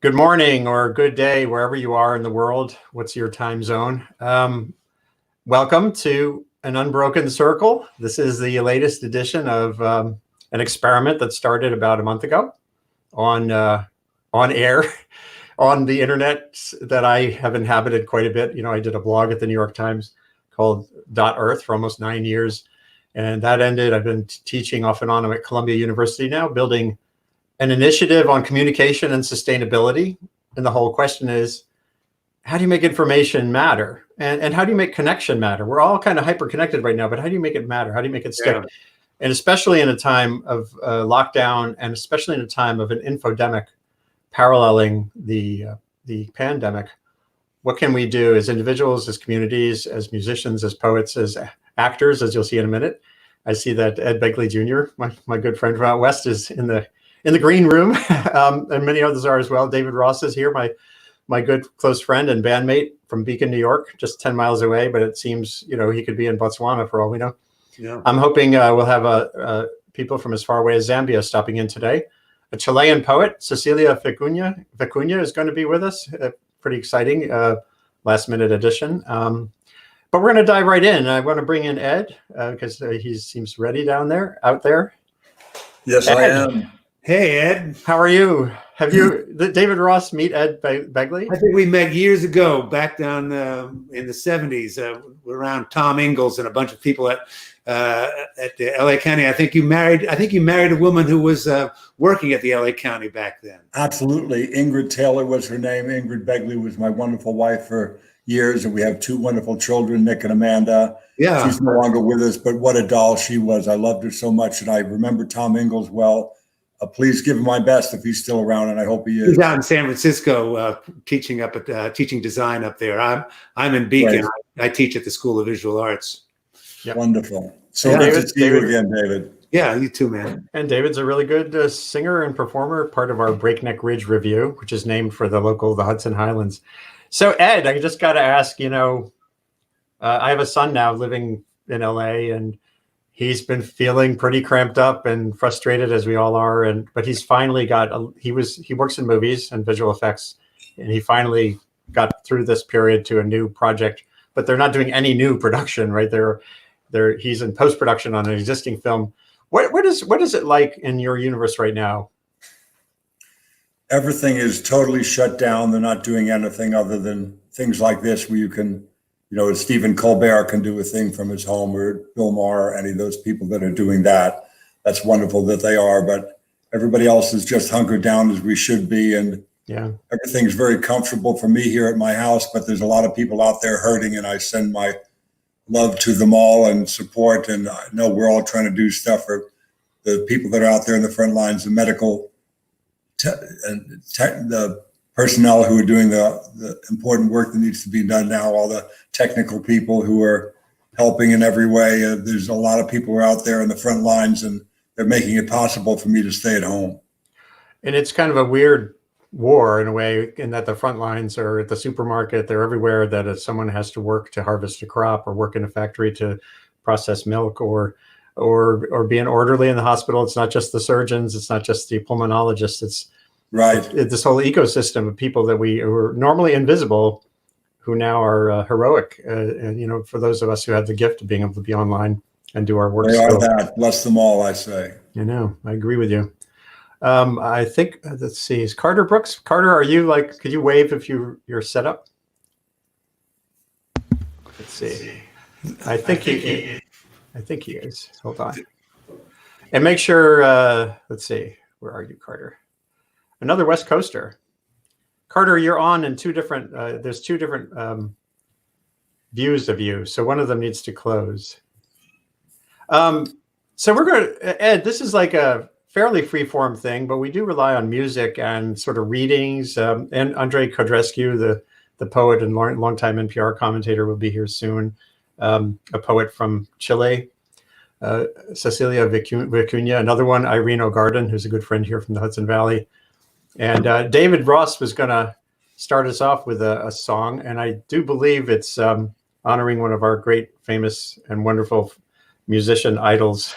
Good morning or good day, wherever you are in the world. What's your time zone? Welcome to an Unbroken Circle. This is the latest edition of an experiment that started about a month ago on air, on the internet that I have inhabited quite a bit. You know, I did a blog at the New York Times called .earth for almost 9 years. And that ended. I've been teaching off and on at Columbia University now, building an initiative on communication and sustainability. And the whole question is, how do you make information matter? And how do you make connection matter? We're all kind of hyper-connected right now, but how do you make it matter? How do you make it stick? Yeah. And especially in a time of lockdown, and especially in a time of an infodemic paralleling the pandemic, what can we do as individuals, as communities, as musicians, as poets, as actors, as you'll see in a minute? I see that Ed Begley Jr., my good friend from out west, is in the green room, and many others are as well. David Ross is here, my good close friend and bandmate from Beacon, New York, just 10 miles away, but it seems, you know, he could be in Botswana for all we know. Yeah. I'm hoping we'll have people from as far away as Zambia stopping in today. A Chilean poet, Cecilia Vicuña, is going to be with us. Pretty exciting last minute addition. But we're going to dive right in. I want to bring in Ed because he seems ready out there. Yes, Ed. I am. Hey, Ed. How are you? Have you, David Ross, meet Ed Begley? I think we met years ago, back down in the 70s, around Tom Ingalls and a bunch of people at the LA County. I think you married a woman who was working at the LA County back then. Absolutely. Ingrid Taylor was her name. Ingrid Begley was my wonderful wife for years, and we have two wonderful children, Nick and Amanda. Yeah. She's no longer with us, but what a doll she was. I loved her so much, and I remember Tom Ingalls well. Please give him my best if he's still around, and I hope he is. He's out in San Francisco teaching up at teaching design up there. I'm in Beacon. Right. I teach at the School of Visual Arts. Yep. Wonderful. So good to see you again, David. Yeah, you too, man. And David's a really good singer and performer, part of our Breakneck Ridge Review, which is named for the Hudson Highlands. So Ed, I just got to ask, you know, I have a son now living in LA, and he's been feeling pretty cramped up and frustrated, as we all are. But he's finally he works in movies and visual effects, and he finally got through this period to a new project. But they're not doing any new production, right? He's in post-production on an existing film. What is it like in your universe right now? Everything is totally shut down. They're not doing anything other than things like this, where you can, you know, Stephen Colbert can do a thing from his home, or Bill Maher, any of those people that are doing that. That's wonderful that they are, but everybody else is just hunkered down as we should be. And yeah, everything's very comfortable for me here at my house, but there's a lot of people out there hurting, and I send my love to them all and support. And I know we're all trying to do stuff for the people that are out there in the front lines, the medical the personnel who are doing the important work that needs to be done now, all the technical people who are helping in every way. There's a lot of people who are out there in the front lines, and they're making it possible for me to stay at home. And it's kind of a weird war in a way, in that the front lines are at the supermarket. They're everywhere, that if someone has to work to harvest a crop, or work in a factory to process milk, or be an orderly in the hospital. It's not just the surgeons. It's not just the pulmonologists. It's right. It's this whole ecosystem of people that who are normally invisible, who now are heroic. And, you know, for those of us who have the gift of being able to be online and do our work. They are that. Bless them all, I say. I know. I agree with you. I think, let's see, is Carter Brooks? Carter, are you could you wave if you're set up? Let's see. I think he is. Hold on. And make sure, let's see, where are you, Carter? Another West Coaster. Carter, you're on in two different, there's two different views of you. So one of them needs to close. So we're going to, Ed, this is like a fairly free-form thing, but we do rely on music and sort of readings. And Andrei Codrescu, the poet and longtime NPR commentator, will be here soon. A poet from Chile, Cecilia Vicuña, another one, Irene O'Garden, who's a good friend here from the Hudson Valley. And David Ross was going to start us off with a song, and I do believe it's honoring one of our great, famous, and wonderful musician idols.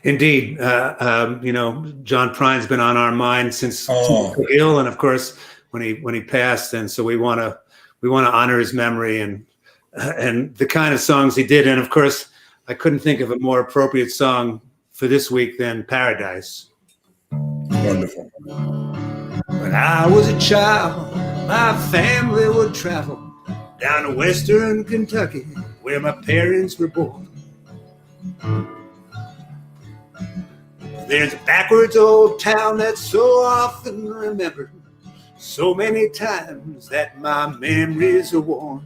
Indeed. John Prine's been on our mind since he was ill, and of course when he passed, and so we want to honor his memory and the kind of songs he did. And of course, I couldn't think of a more appropriate song for this week than Paradise. Wonderful. When I was a child, my family would travel down to western Kentucky, where my parents were born. There's a backwards old town that's so often remembered, so many times that my memories are worn.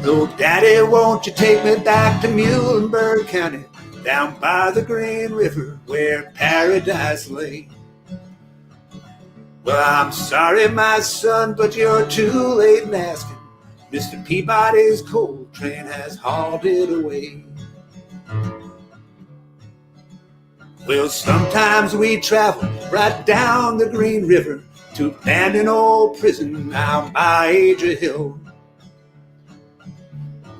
Oh, Daddy, won't you take me back to Muhlenberg County, down by the Green River where paradise lay? Well, I'm sorry, my son, but you're too late in asking. Mr. Peabody's coal train has hauled it away. Well, sometimes we travel right down the Green River to abandoned old prison down by Adria Hill,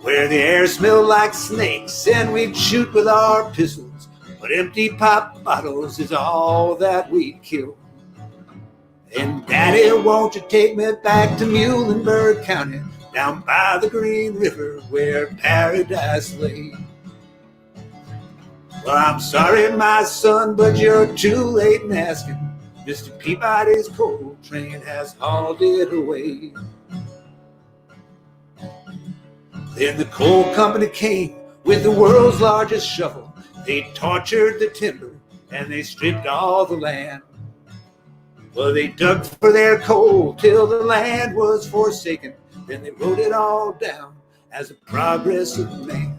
where the air smelled like snakes and we'd shoot with our pistols, but empty pop bottles is all that we'd kill. And Daddy, won't you take me back to Muhlenberg County, down by the Green River where paradise lay? Well, I'm sorry, my son, but you're too late in asking. Mr. Peabody's coal train has hauled it away. Then the coal company came with the world's largest shovel. They tortured the timber and they stripped all the land. Well, they dug for their coal till the land was forsaken. Then they wrote it all down as a progressive man.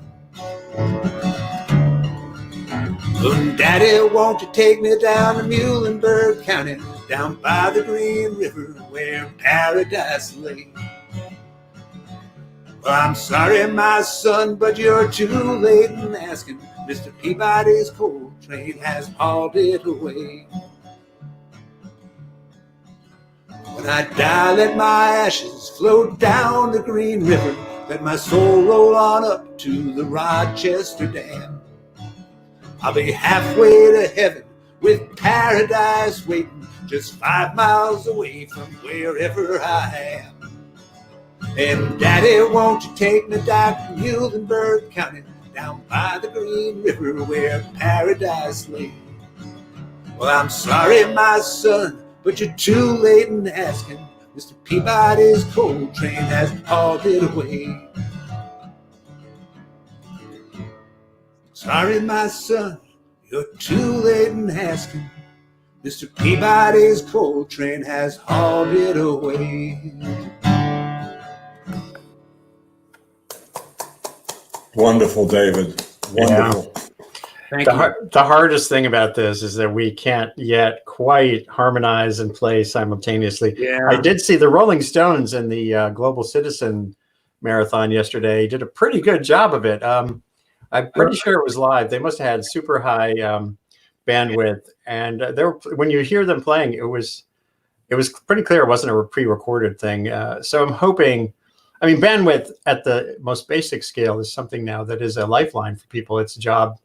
Oh, Daddy, won't you take me down to Muhlenberg County, down by the Green River where paradise lay? Well, I'm sorry, my son, but you're too late in asking. Mr. Peabody's coal train has hauled it away. When I die, let my ashes float down the Green River. Let my soul roll on up to the Rochester Dam. I'll be halfway to heaven with paradise waiting just 5 miles away from wherever I am. And Daddy, won't you take me back to Muhlenberg County, down by the Green River where paradise lay? Well, I'm sorry, my son, but you're too late in asking. Mr. Peabody's coal train has hauled it away. Sorry, my son, you're too late in asking. Mr. Peabody's coal train has hauled it away. Wonderful, David. Wonderful. Yeah. The hardest thing about this is that we can't yet quite harmonize and play simultaneously. Yeah. I did see the Rolling Stones in the Global Citizen Marathon yesterday. Did a pretty good job of it. I'm pretty sure it was live. They must have had super high bandwidth, and when you hear them playing, it was pretty clear it wasn't a pre-recorded thing. So I'm hoping. I mean, bandwidth at the most basic scale is something now that is a lifeline for people. It's job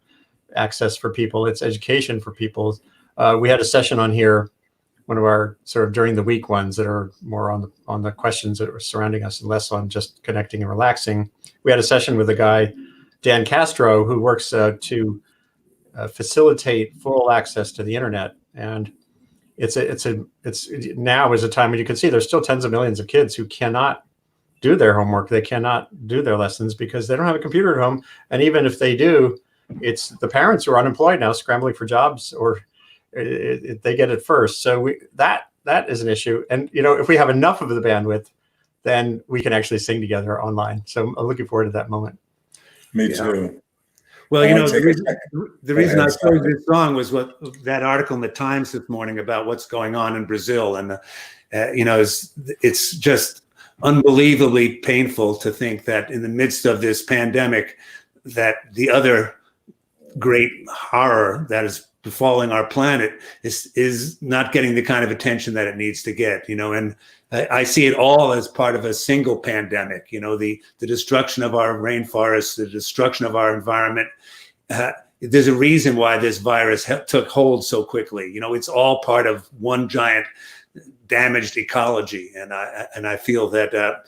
access for people. It's education for people. We had a session on here, one of our sort of during the week ones that are more on the questions that are surrounding us and less on just connecting and relaxing. We had a session with a guy, Dan Castro, who works to facilitate full access to the internet. And it's now is a time when you can see there's still tens of millions of kids who cannot do their homework. They cannot do their lessons because they don't have a computer at home. And even if they do, it's the parents who are unemployed now scrambling for jobs, or they get it first. So that is an issue. And, if we have enough of the bandwidth, then we can actually sing together online. So I'm looking forward to that moment. Me too. Well, the reason I chose this song was that article in the Times this morning about what's going on in Brazil. And, it's just unbelievably painful to think that in the midst of this pandemic, that the other great horror that is befalling our planet is not getting the kind of attention that it needs to get, and I see it all as part of a single pandemic, the destruction of our rainforests, the destruction of our environment there's a reason why this virus took hold so quickly. It's all part of one giant damaged ecology, and I feel that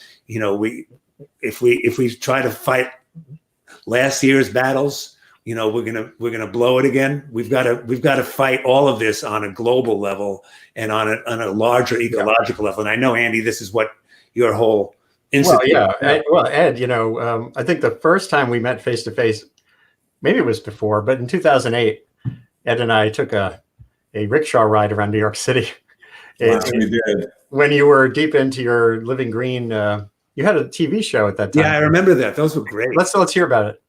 if we try to fight last year's battles, we're gonna blow it again. We've got to fight all of this on a global level and on a larger ecological level. And I know, Andy, this is what your whole institute. Well, Ed, I think the first time we met face to face, maybe it was before, but in 2008, Ed and I took a rickshaw ride around New York City. We did. When you were deep into your Living Green, you had a TV show at that time. Yeah, I remember that. Those were great. Let's hear about it.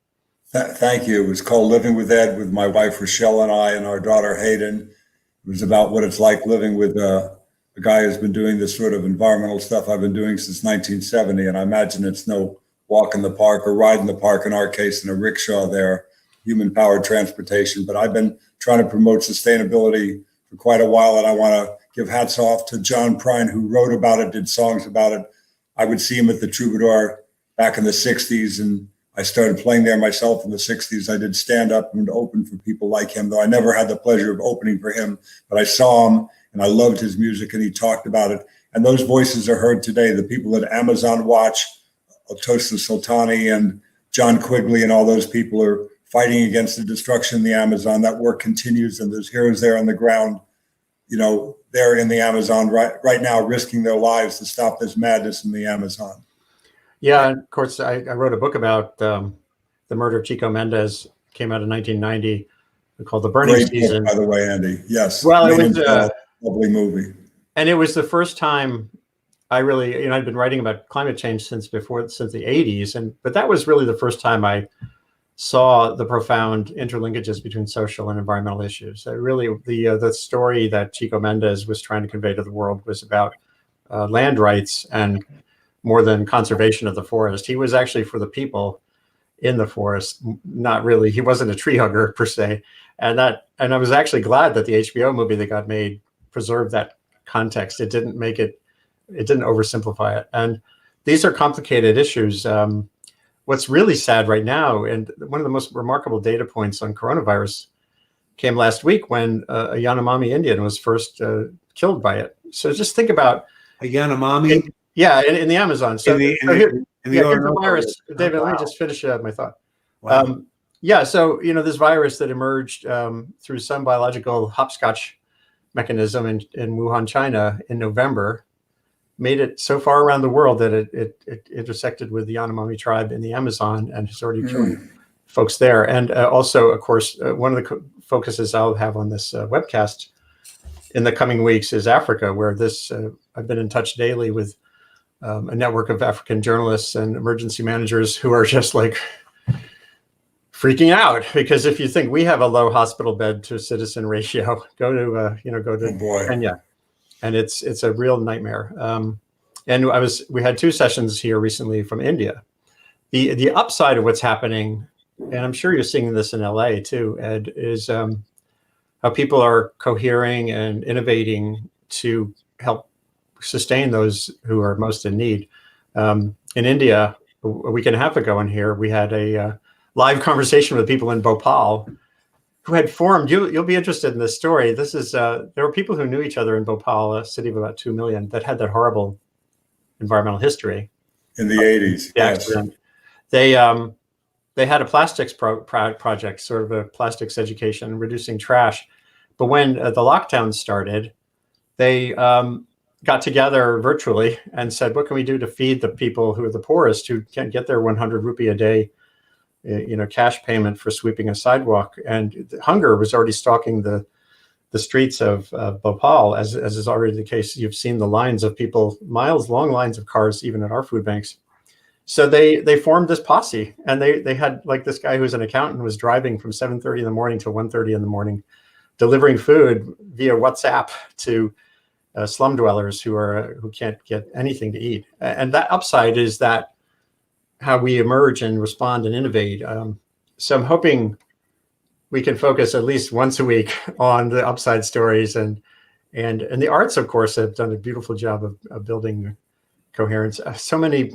Thank you. It was called Living with Ed, with my wife Rochelle and I and our daughter Hayden. It was about what it's like living with a guy who's been doing this sort of environmental stuff I've been doing since 1970. And I imagine it's no walk in the park or ride in the park, in our case, in a rickshaw there, human-powered transportation. But I've been trying to promote sustainability for quite a while, and I want to give hats off to John Prine, who wrote about it, did songs about it. I would see him at the Troubadour back in the 60s, and I started playing there myself in the 60s. I did stand up and open for people like him, though I never had the pleasure of opening for him. But I saw him, and I loved his music, and he talked about it. And those voices are heard today. The people at Amazon Watch, Tosta Sultani and John Quigley and all those people are fighting against the destruction in the Amazon. That work continues, and there's heroes there on the ground, they're in the Amazon right now, risking their lives to stop this madness in the Amazon. Yeah, and of course, I wrote a book about the murder of Chico Mendes. Came out in 1990, called The Burning Great Season. book, by the way, Andy. Yes. Well, it was a lovely movie. And it was the first time I really, I'd been writing about climate change since the 80s, but that was really the first time I saw the profound interlinkages between social and environmental issues. Really, the story that Chico Mendes was trying to convey to the world was about land rights and more than conservation of the forest. He was actually for the people in the forest, not really. He wasn't a tree hugger per se, and I was actually glad that the HBO movie that got made preserved that context. It didn't oversimplify it. And these are complicated issues. What's really sad right now, and one of the most remarkable data points on coronavirus came last week when a Yanomami Indian was first killed by it. So just think about a Yanomami. In the Amazon. So here's the virus. David, let me just finish my thought. Wow. So this virus that emerged through some biological hopscotch mechanism in Wuhan, China, in November, made it so far around the world that it intersected with the Yanomami tribe in the Amazon and has already killed folks there. And also, of course, one of the focuses I'll have on this webcast in the coming weeks is Africa, where I've been in touch daily with a network of African journalists and emergency managers who are just like freaking out, because if you think we have a low hospital bed to citizen ratio, go to Kenya. And it's a real nightmare. And we had 2 sessions here recently from India. The upside of what's happening, and I'm sure you're seeing this in LA too, Ed, is how people are cohering and innovating to help sustain those who are most in need. In India, a week and a half ago in here, we had a live conversation with people in Bhopal who had formed, you'll be interested in this story. This is, there were people who knew each other in Bhopal, a city of about 2 million, that had that horrible environmental history. In the 80s, yes. They had a plastics project, sort of a plastics education, reducing trash. But when the lockdown started, they got together virtually and said, what can we do to feed the people who are the poorest, who can't get their 100 rupee a day cash payment for sweeping a sidewalk? And hunger was already stalking the streets of Bhopal, as is already the case. You've seen the lines of people, miles long lines of cars, even at our food banks. So they formed this posse, and they had, like, this guy who's an accountant was driving from 7:30 in the morning till 1:30 in the morning, delivering food via WhatsApp to slum dwellers who can't get anything to eat. And that upside is that how we emerge and respond and innovate. So I'm hoping we can focus at least once a week on the upside stories, and the arts, of course, have done a beautiful job of building coherence. So many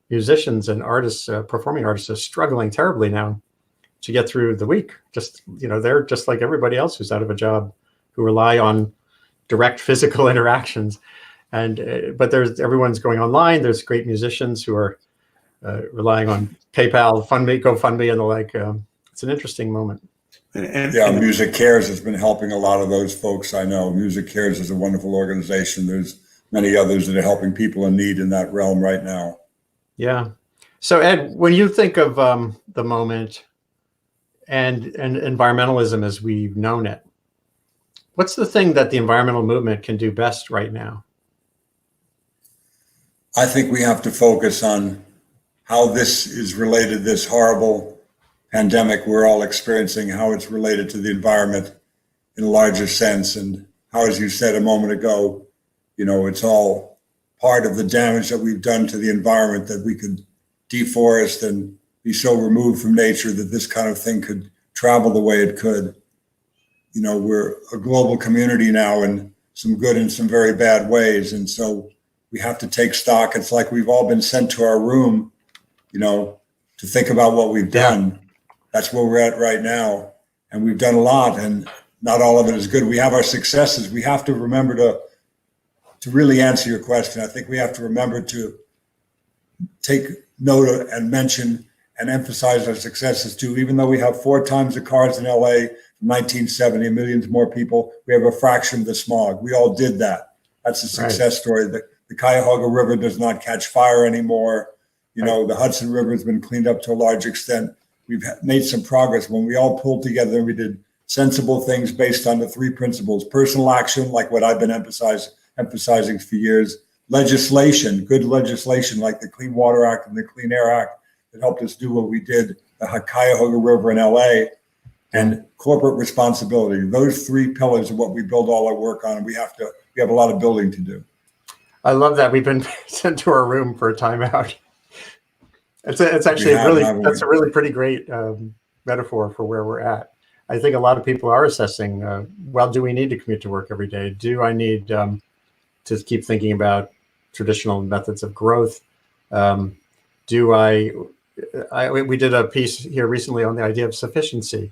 musicians and artists, performing artists, are struggling terribly now to get through the week. Just, they're just like everybody else who's out of a job, who rely on direct physical interactions. And but everyone's going online. There's great musicians who are relying on PayPal, GoFundMe, and the like. It's an interesting moment. Yeah, Music Cares has been helping a lot of those folks. I know Music Cares is a wonderful organization. There's many others that are helping people in need in that realm right now. Yeah. So Ed, when you think of the moment and environmentalism as we've known it, what's the thing that the environmental movement can do best right now? I think we have to focus on how this is related, this horrible pandemic we're all experiencing, how it's related to the environment in a larger sense. And how, as you said a moment ago, it's all part of the damage that we've done to the environment, that we could deforest and be so removed from nature that this kind of thing could travel the way it could. We're a global community now in some good and some very bad ways. And so we have to take stock. It's like we've all been sent to our room, to think about what we've done. That's where we're at right now. And we've done a lot, and not all of it is good. We have our successes. We have to remember to really answer your question. I think we have to remember to take note of and mention and emphasize our successes too. Even though we have 4 times the cars in LA from 1970, millions more people, we have a fraction of the smog. We all did that. That's a success story. The Cuyahoga River does not catch fire anymore. The Hudson River has been cleaned up to a large extent. We've made some progress when we all pulled together and we did sensible things based on the 3 principles: personal action, like what I've been emphasizing for years; legislation, good legislation like the Clean Water Act and the Clean Air Act that helped us do what we did, the Cuyahoga River in LA; and corporate responsibility. Those 3 pillars are what we build all our work on, and we have a lot of building to do. I love that we've been sent to our room for a timeout. It's actually that's a really pretty great metaphor for where we're at. I think a lot of people are assessing, do we need to commute to work every day? Do I need to keep thinking about traditional methods of growth? We did a piece here recently on the idea of sufficiency.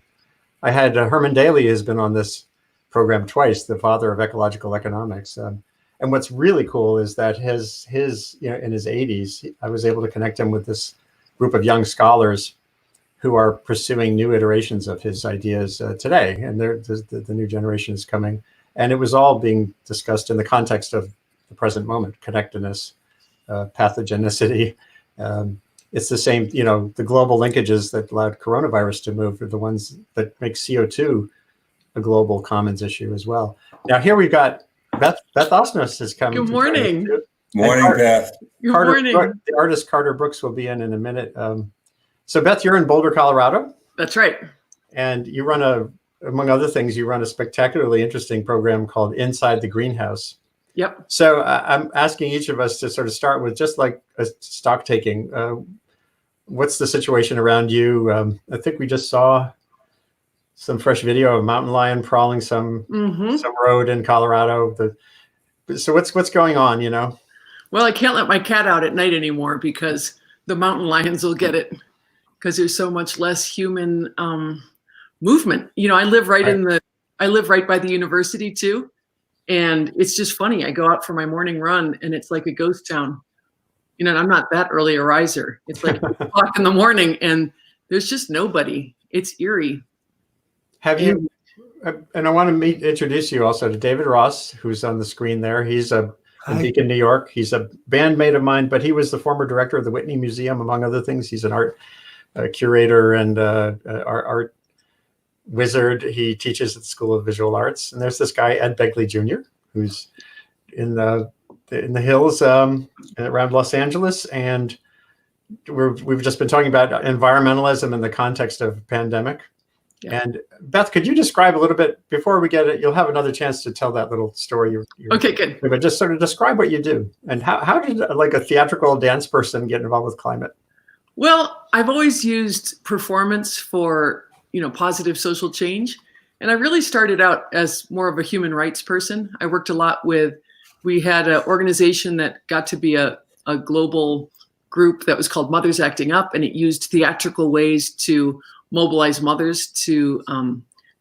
I had Herman Daly has been on this program twice, the father of ecological economics. And what's really cool is that his in his 80s, I was able to connect him with this group of young scholars who are pursuing new iterations of his ideas today. And the new generation is coming. And it was all being discussed in the context of the present moment: connectedness, pathogenicity. It's the same, the global linkages that allowed coronavirus to move are the ones that make CO2 a global commons issue as well. Now here we've got Beth Osnes has come. Good morning. Morning, Beth. Good morning. The artist Carter Brooks will be in a minute. So Beth, you're in Boulder, Colorado. That's right. And you run among other things, you run a spectacularly interesting program called Inside the Greenhouse. Yep. So I'm asking each of us to sort of start with just like a stock taking. What's the situation around you? I think we just saw some fresh video of a mountain lion prowling some road in Colorado. So what's going on, Well, I can't let my cat out at night anymore because the mountain lions will get it, because there's so much less human movement. I live right by the university too. And it's just funny. I go out for my morning run and it's like a ghost town. And I'm not that early a riser. It's like 8 o'clock in the morning and there's just nobody. It's eerie. Have you, and I want to introduce you also to David Ross, who's on the screen there. He's in Beacon, New York. He's a bandmate of mine, but he was the former director of the Whitney Museum, among other things. He's an art curator and art wizard. He teaches at the School of Visual Arts. And there's this guy, Ed Begley Jr., who's in the hills around Los Angeles. And we've just been talking about environmentalism in the context of pandemic. Yeah. And Beth, could you describe a little bit before we get it? You'll have another chance to tell that little story. Okay, good. But just sort of describe what you do and how did like a theatrical dance person get involved with climate? Well, I've always used performance for, positive social change. And I really started out as more of a human rights person. I worked a lot we had an organization that got to be a global group that was called Mothers Acting Up, and it used theatrical ways to mobilize mothers to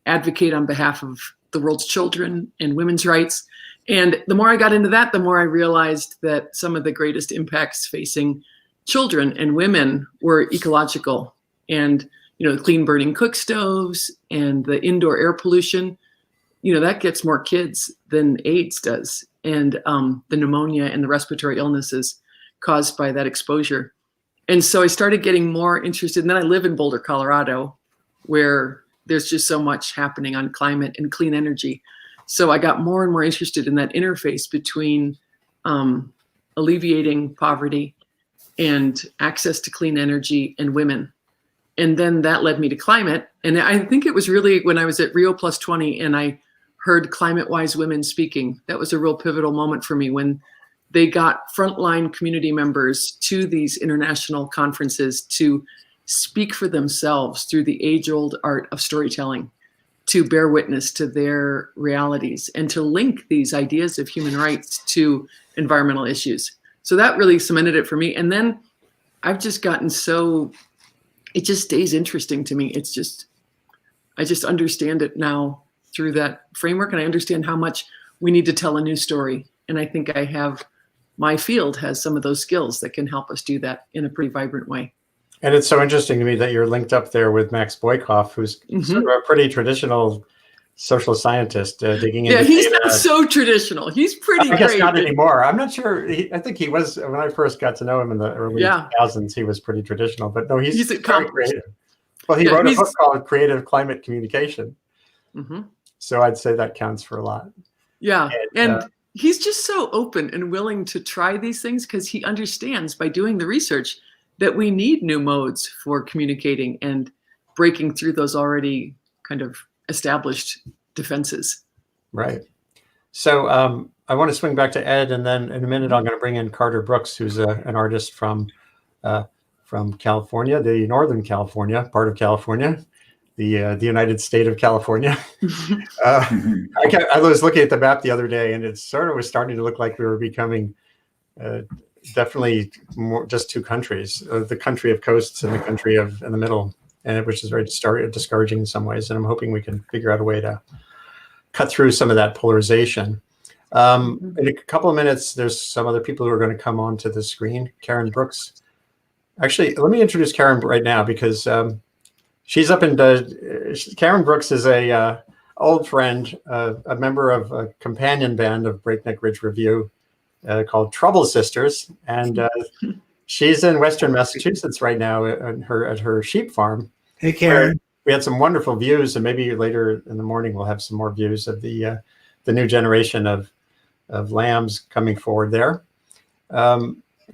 advocate on behalf of the world's children and women's rights. And the more I got into that, the more I realized that some of the greatest impacts facing children and women were ecological, and the clean burning cook stoves and the indoor air pollution, that gets more kids than AIDS does, and the pneumonia and the respiratory illnesses caused by that exposure. And so I started getting more interested. And then I live in Boulder, Colorado, where there's just so much happening on climate and clean energy. So I got more and more interested in that interface between alleviating poverty and access to clean energy and women. And then that led me to climate. And I think it was really when I was at Rio Plus 20 and I heard Climate Wise Women speaking. That was a real pivotal moment for me, when they got frontline community members to these international conferences to speak for themselves through the age-old art of storytelling, to bear witness to their realities and to link these ideas of human rights to environmental issues. So that really cemented it for me. And then I've just gotten it just stays interesting to me. I just understand it now through that framework, and I understand how much we need to tell a new story. And I think my field has some of those skills that can help us do that in a pretty vibrant way. And it's so interesting to me that you're linked up there with Max Boykoff, who's sort of a pretty traditional social scientist digging into he's data. not so traditional. He's pretty I guess great. not anymore. I'm not sure. I think he was, when I first got to know him in the early 2000s, he was pretty traditional. But no, he's very creative. Well, he wrote a book called Creative Climate Communication. Mm-hmm. So I'd say that counts for a lot. Yeah. And he's just so open and willing to try these things, because he understands by doing the research that we need new modes for communicating and breaking through those already kind of established defenses. Right. So I want to swing back to Ed, and then in a minute I'm going to bring in Carter Brooks, who's an artist from California, the Northern California, part of California, the United State of California. I was looking at the map the other day, and it sort of was starting to look like we were becoming definitely more just two countries, the country of coasts and the country in the middle, and which is very discouraging in some ways. And I'm hoping we can figure out a way to cut through some of that polarization. In a couple of minutes, there's some other people who are going to come onto the screen. Karen Brooks. Actually, let me introduce Karen right now, because she's up in Karen Brooks is a old friend, a member of a companion band of Breakneck Ridge Review called Trouble Sisters, and she's in Western Massachusetts right now at her sheep farm. Hey, Karen. We had some wonderful views, and maybe later in the morning we'll have some more views of the new generation of lambs coming forward there.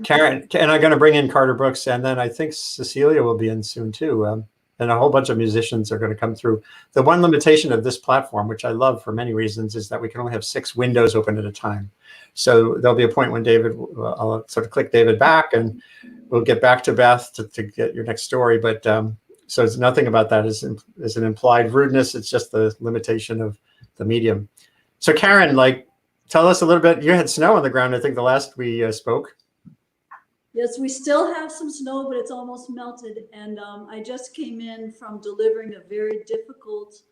Karen, and I'm going to bring in Carter Brooks, and then I think Cecilia will be in soon too. And a whole bunch of musicians are going to come through. The one limitation of this platform, which I love for many reasons, is that we can only have 6 windows open at a time. So there'll be a point when I'll sort of click David back, and we'll get back to Beth to get your next story. But so it's nothing about that is an implied rudeness. It's just the limitation of the medium. So Karen, tell us a little bit. You had snow on the ground, I think, the last we spoke. Yes, we still have some snow, but it's almost melted. And I just came in from doing a very difficult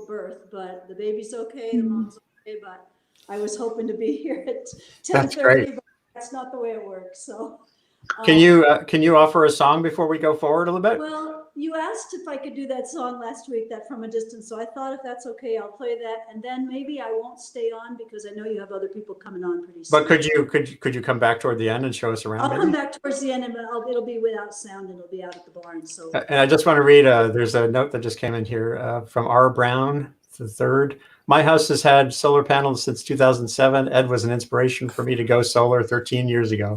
birth, but the baby's okay, the mom's okay, but I was hoping to be here at 10:30, but that's not the way it works. So can you offer a song before we go forward a little bit? Well, you asked if I could do that song last week, that From a Distance. So I thought, if that's okay, I'll play that, and then maybe I won't stay on because I know you have other people coming on pretty soon. But could you come back toward the end and show us around? I'll come back towards the end, and it'll be without sound, and it'll be out at the barn. So. And I just want to read. There's a note that just came in here from R. Brown III. My house has had solar panels since 2007. Ed was an inspiration for me to go solar 13 years ago.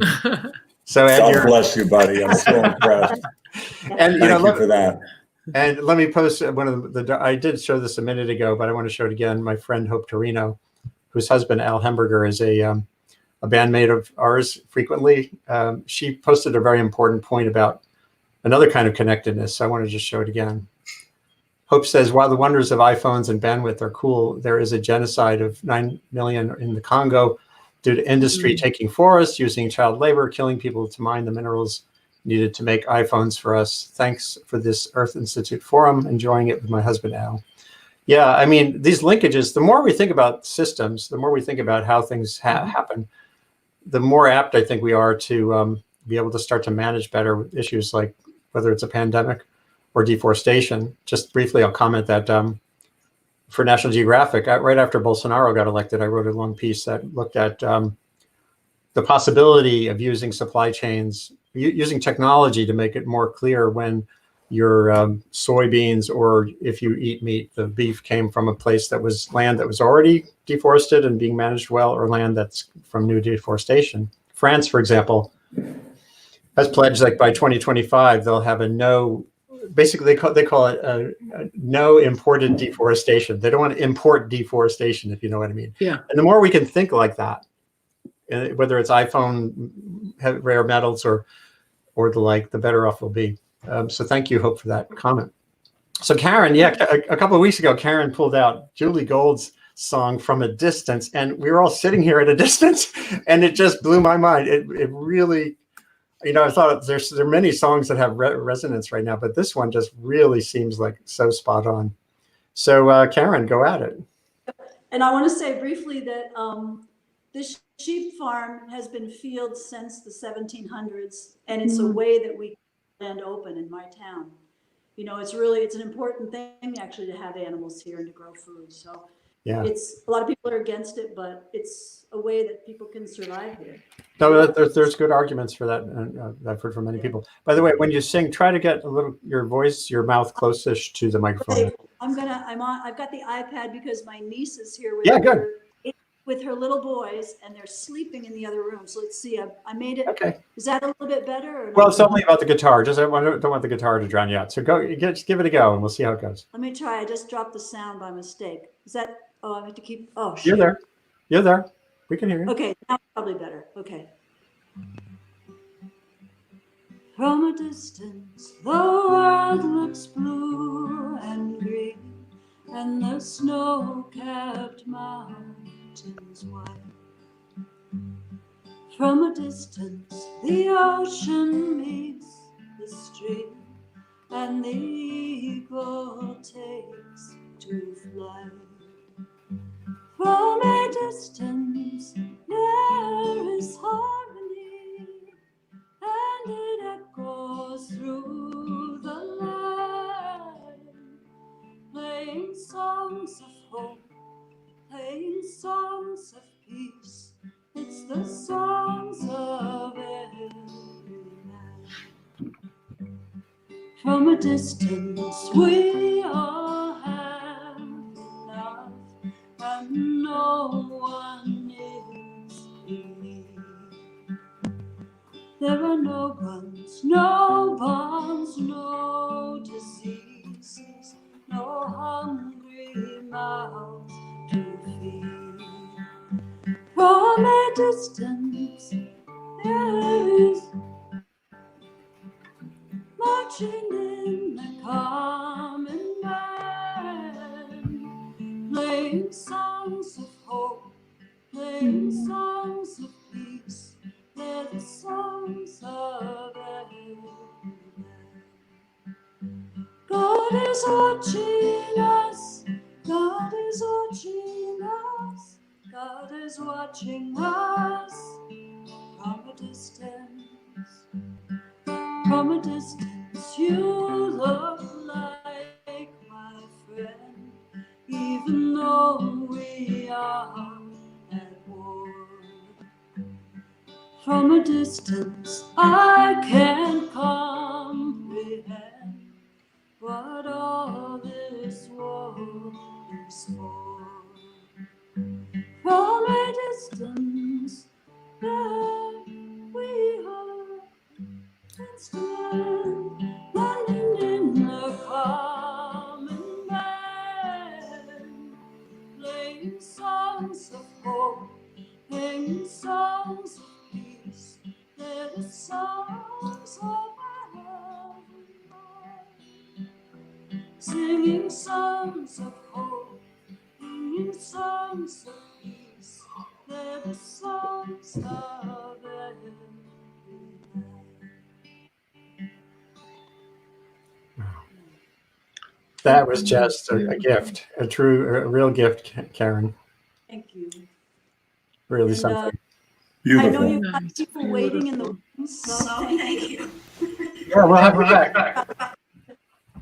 So Ed, God bless you, buddy. I'm so impressed. And Thank you for that. And let me post one of I did show this a minute ago, but I want to show it again. My friend Hope Torino, whose husband Al Hemberger is a bandmate of ours frequently. She posted a very important point about another kind of connectedness. So I want to just show it again. Hope says, while the wonders of iPhones and bandwidth are cool, there is a genocide of 9 million in the Congo due to industry taking forests, using child labor, killing people to mine the minerals needed to make iPhones for us. Thanks for this Earth Institute forum. Enjoying it with my husband, Al. Yeah, I mean, these linkages, the more we think about systems, the more we think about how things happen, the more apt I think we are to be able to start to manage better with issues like whether it's a pandemic or deforestation. Just briefly, I'll comment that for National Geographic, right after Bolsonaro got elected, I wrote a long piece that looked at the possibility of using supply chains, using technology to make it more clear when your soybeans, or if you eat meat, the beef came from a place that was land that was already deforested and being managed well, or land that's from new deforestation. France, for example, has pledged like by 2025, they'll have a no, basically they call it a no imported deforestation. They don't want to import deforestation, if you know what I mean. Yeah. And the more we can think like that, whether it's iPhone rare metals or the like, the better off we'll be. So thank you, Hope, for that comment. So Karen, yeah, a couple of weeks ago, Karen pulled out Julie Gold's song From a Distance, and we were all sitting here at a distance, and it just blew my mind. It really, you know, I thought there are many songs that have resonance right now, but this one just really seems like so spot on. So Karen, go at it. And I want to say briefly that this sheep farm has been fields since the 1700s, and it's a way that we keep land open in my town. You know, it's an important thing actually to have animals here and to grow food. So yeah, it's a lot of people are against it, but it's a way that people can survive here. No, there's good arguments for that. I've heard from many people. By the way, when you sing, try to get a little your mouth close-ish to the microphone. Okay, I've got the iPad because my niece is here with her little boys, and they're sleeping in the other room. So let's see. I made it. Okay. Is that a little bit better? Or well, it's only about the guitar. Just don't want the guitar to drown you out. So just give it a go, and we'll see how it goes. Let me try. I just dropped the sound by mistake. Is that? Oh, I have to keep. Oh, shit. You're there. You're there. We can hear you. Okay, now probably better. Okay. From a distance, the world looks blue and green, and the snow-capped mountains white. From a distance, the ocean meets the stream, and the eagle takes to flight. From a distance, there is harmony, and it echoes through the land, playing songs of hope, playing songs of peace. It's the songs of every man. From a distance, we all have enough, and no one is in need. There are no guns, no bombs, no diseases, no hungry mouths to feed. From a distance, there is marching in the common man, playing songs of hope, playing songs of peace. They're the songs of every man. God is watching us, God is watching us, God is watching us from a distance. From a distance, you look like my friend, even though we are at war. From a distance, I can't comprehend what all this war is for. From a distance, there we are, instrument, landing in the common man, playing songs of hope, playing songs of peace. They're the songs of every man, singing songs of hope, singing songs of peace. They're the songs of every man. That was just a gift, a real gift, Karen. Thank you. Really And, something. I know Beautiful. you've got people waiting in the room, so thank you. Yeah, we'll have you back.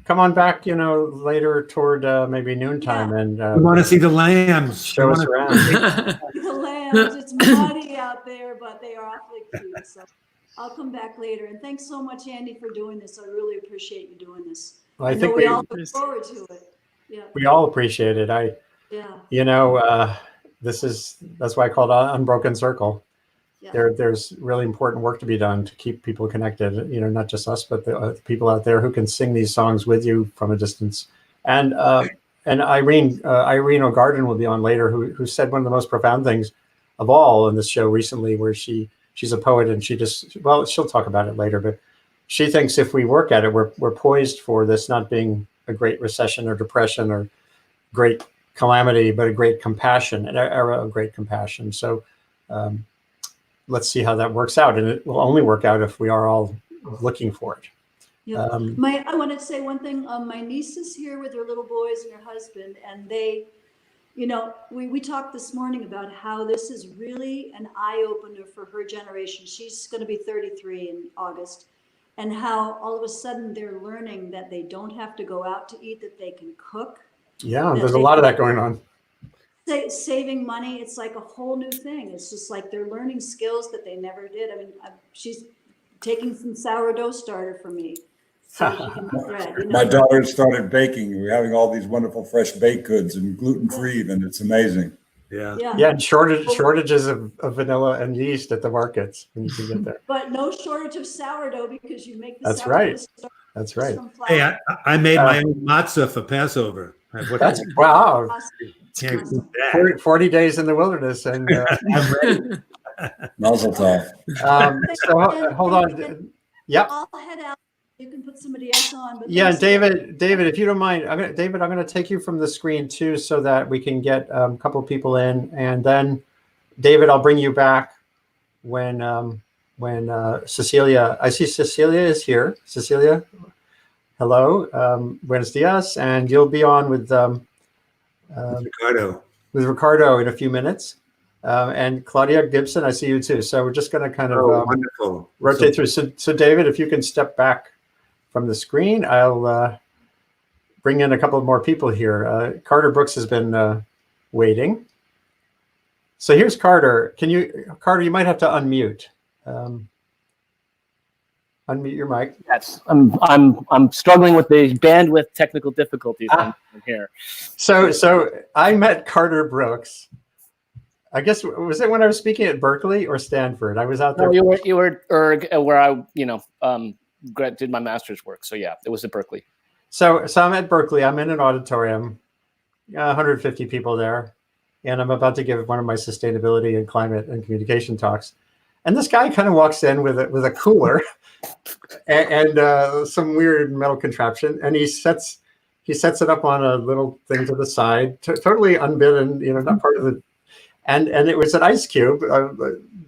Come on back, later toward maybe noontime and We want to see the lambs. show us around. The lambs, it's muddy out there, but they are awfully cute. So I'll come back later. And thanks so much, Andy, for doing this. I really appreciate you doing this. Well, I know we all look forward to it. Yeah. we all appreciate it. Yeah. That's why I called it Unbroken Circle. Yeah. There's really important work to be done to keep people connected, not just us, but the people out there who can sing these songs with you from a distance. And Irene O'Garden will be on later, who said one of the most profound things of all in this show recently, where she's a poet and she'll talk about it later, but she thinks if we work at it, we're poised for this not being a great recession or depression or great calamity, but a great compassion, an era of great compassion. So let's see how that works out. And it will only work out if we are all looking for it. Yeah. I wanted to say one thing. My niece is here with her little boys and her husband, and they, we talked this morning about how this is really an eye-opener for her generation. She's going to be 33 in August, and how all of a sudden they're learning that they don't have to go out to eat, that they can cook. Yeah, there's a lot of that going on. Saving money, it's like a whole new thing. It's just like they're learning skills that they never did. I mean, she's taking some sourdough starter for me so she can make bread. My daughter started baking. We're having all these wonderful fresh baked goods and gluten-free, and it's amazing. Yeah. And shortages of vanilla and yeast at the markets when you can get there. But no shortage of sourdough because you make the That's sourdough right. starter That's right. from flour. Hey, I made my own matzah for Passover. That's wow. Can't beat that. 40 days in the wilderness, and I'm ready. Mazel tov. so hold on. Yep. I'll head out. You can put somebody else on. But Yeah, thanks. David, if you don't mind, I'm going to take you from the screen too, so that we can get a couple of people in, and then David, I'll bring you back when Cecilia. I see Cecilia is here. Cecilia, hello, buenos dias, and you'll be on with Ricardo in a few minutes, and Claudia Gibson. I see you too. So we're just going to kind of wonderful. rotate through. So David, if you can step back from the screen, I'll bring in a couple of more people here. Carter Brooks has been waiting. So here's Carter. Carter, you might have to unmute. Unmute your mic. Yes, I'm struggling with the bandwidth technical difficulties here. So I met Carter Brooks. I guess, was it when I was speaking at Berkeley or Stanford? I was out there. No, you were where I did my master's work. So yeah, it was at Berkeley. So I'm at Berkeley. I'm in an auditorium, 150 people there, and I'm about to give one of my sustainability and climate and communication talks. And this guy kind of walks in with a cooler and some weird metal contraption, and he sets it up on a little thing to the side, totally unbidden, not part of the. And it was an ice cube,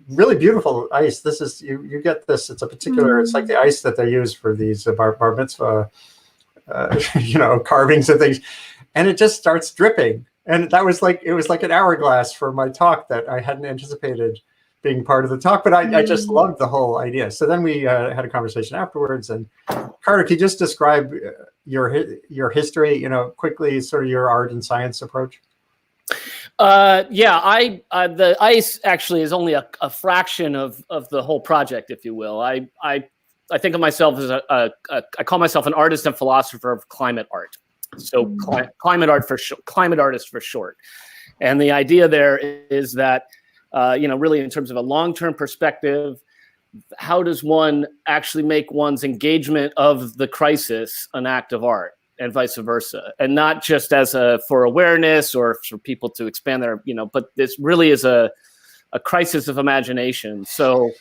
really beautiful ice. This is you get this. It's a particular. It's like the ice that they use for these bar mitzvah, carvings and things, and it just starts dripping. And it was like an hourglass for my talk that I hadn't anticipated being part of the talk, but I just loved the whole idea. So then we had a conversation afterwards. And Carter, could you just describe your history, quickly, sort of your art and science approach? The ice actually is only a fraction of the whole project, if you will. I think of myself as I call myself an artist and philosopher of climate art. So climate artist for short. And the idea there is that, really in terms of a long-term perspective, how does one actually make one's engagement of the crisis an act of art? And vice versa, and not just for awareness or for people to expand their, but this really is a crisis of imagination. So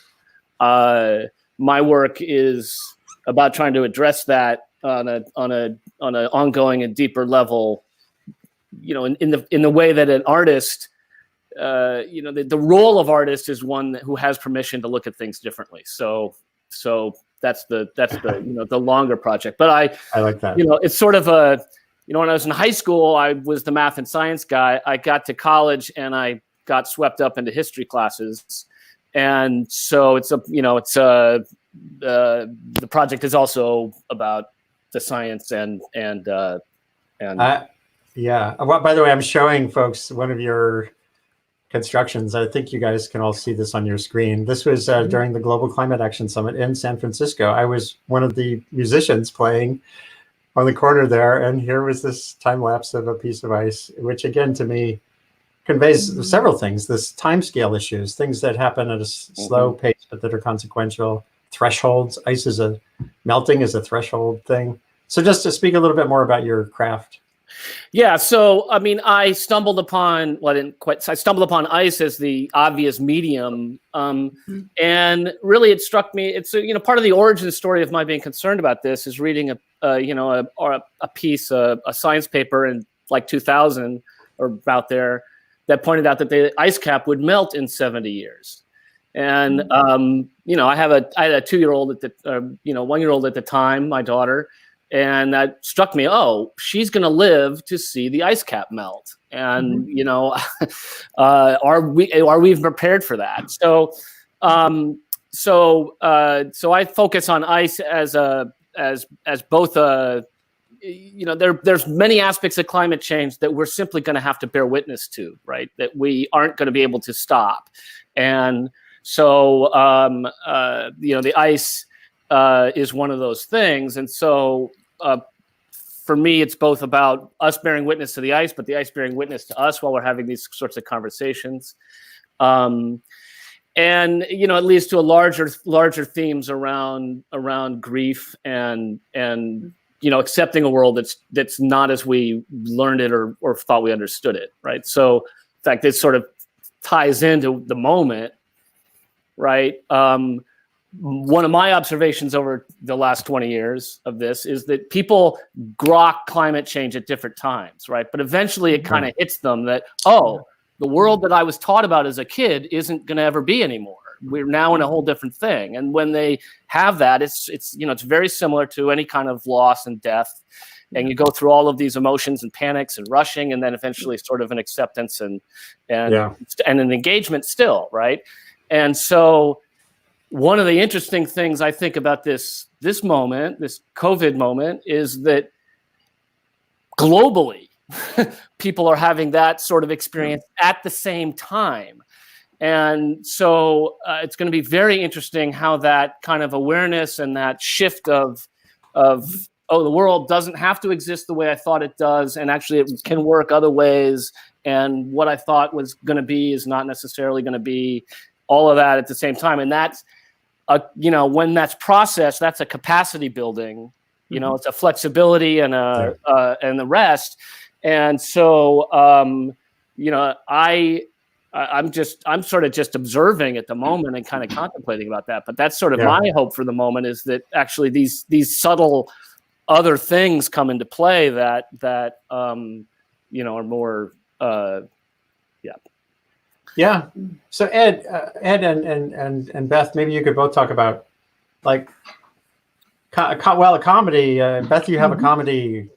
my work is about trying to address that on an ongoing and deeper level, in the way that an artist, the role of artist is one who has permission to look at things differently. So that's the the longer project. But I like that. It's sort of when I was in high school, I was the math and science guy. I got to college and I got swept up into history classes. And so the project is also about the science and yeah. Well, by the way, I'm showing folks one of your constructions. I think you guys can all see this on your screen. This was during the Global Climate Action Summit in San Francisco. I was one of the musicians playing on the corner there, and here was this time lapse of a piece of ice, which again to me conveys several things. This time scale issues, things that happen at a slow pace but that are consequential. Thresholds. Ice is melting is a threshold thing. So just to speak a little bit more about your craft. Yeah, so I mean, I stumbled upon ice as the obvious medium, and really it struck me. It's part of the origin story of my being concerned about this is reading a piece, a science paper in like 2000 or about there that pointed out that the ice cap would melt in 70 years, and I had a 2-year-old at the 1-year-old at the time, my daughter. And that struck me. Oh, she's going to live to see the ice cap melt, and are we prepared for that? So I focus on ice as both there's many aspects of climate change that we're simply going to have to bear witness to, right? That we aren't going to be able to stop, and so the ice is one of those things. And so for me, it's both about us bearing witness to the ice, but the ice bearing witness to us while we're having these sorts of conversations. And, it leads to a larger themes around grief and accepting a world that's not as we learned it or thought we understood it. Right. So in fact, it sort of ties into the moment, right? One of my observations over the last 20 years of this is that people grok climate change at different times, right? But eventually it kind of hits them that, the world that I was taught about as a kid isn't going to ever be anymore. We're now in a whole different thing. And when they have that, it's very similar to any kind of loss and death. And you go through all of these emotions and panics and rushing, and then eventually sort of an acceptance and an engagement still, right? And so one of the interesting things I think about this moment, this COVID moment, is that globally, people are having that sort of experience at the same time. And so it's going to be very interesting how that kind of awareness and that shift of the world doesn't have to exist the way I thought it does, and actually it can work other ways, and what I thought was going to be is not necessarily going to be, all of that at the same time. And that's when that's processed, that's a capacity building, it's a flexibility and and the rest. And so, I'm sort of just observing at the moment and kind of contemplating about that. But that's sort of my hope for the moment, is that actually these subtle other things come into play that are more, Yeah. So Ed and Beth, maybe you could both talk about a comedy. Beth, you have a comedy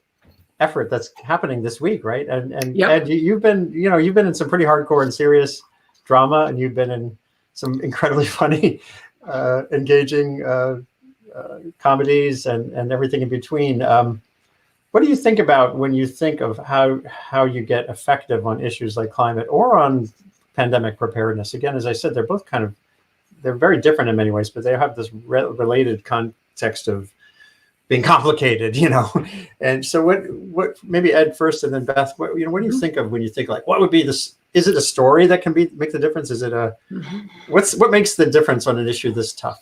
effort that's happening this week, right? And Ed, you've been in some pretty hardcore and serious drama, and you've been in some incredibly funny, engaging comedies and everything in between. What do you think about when you think of how you get effective on issues like climate or on pandemic preparedness? Again, as I said, they're very different in many ways, but they have this related context of being complicated, And so what maybe Ed first and then Beth, what do you think of when you think what would be this? Is it a story that can make the difference? Is it what makes the difference on an issue this tough?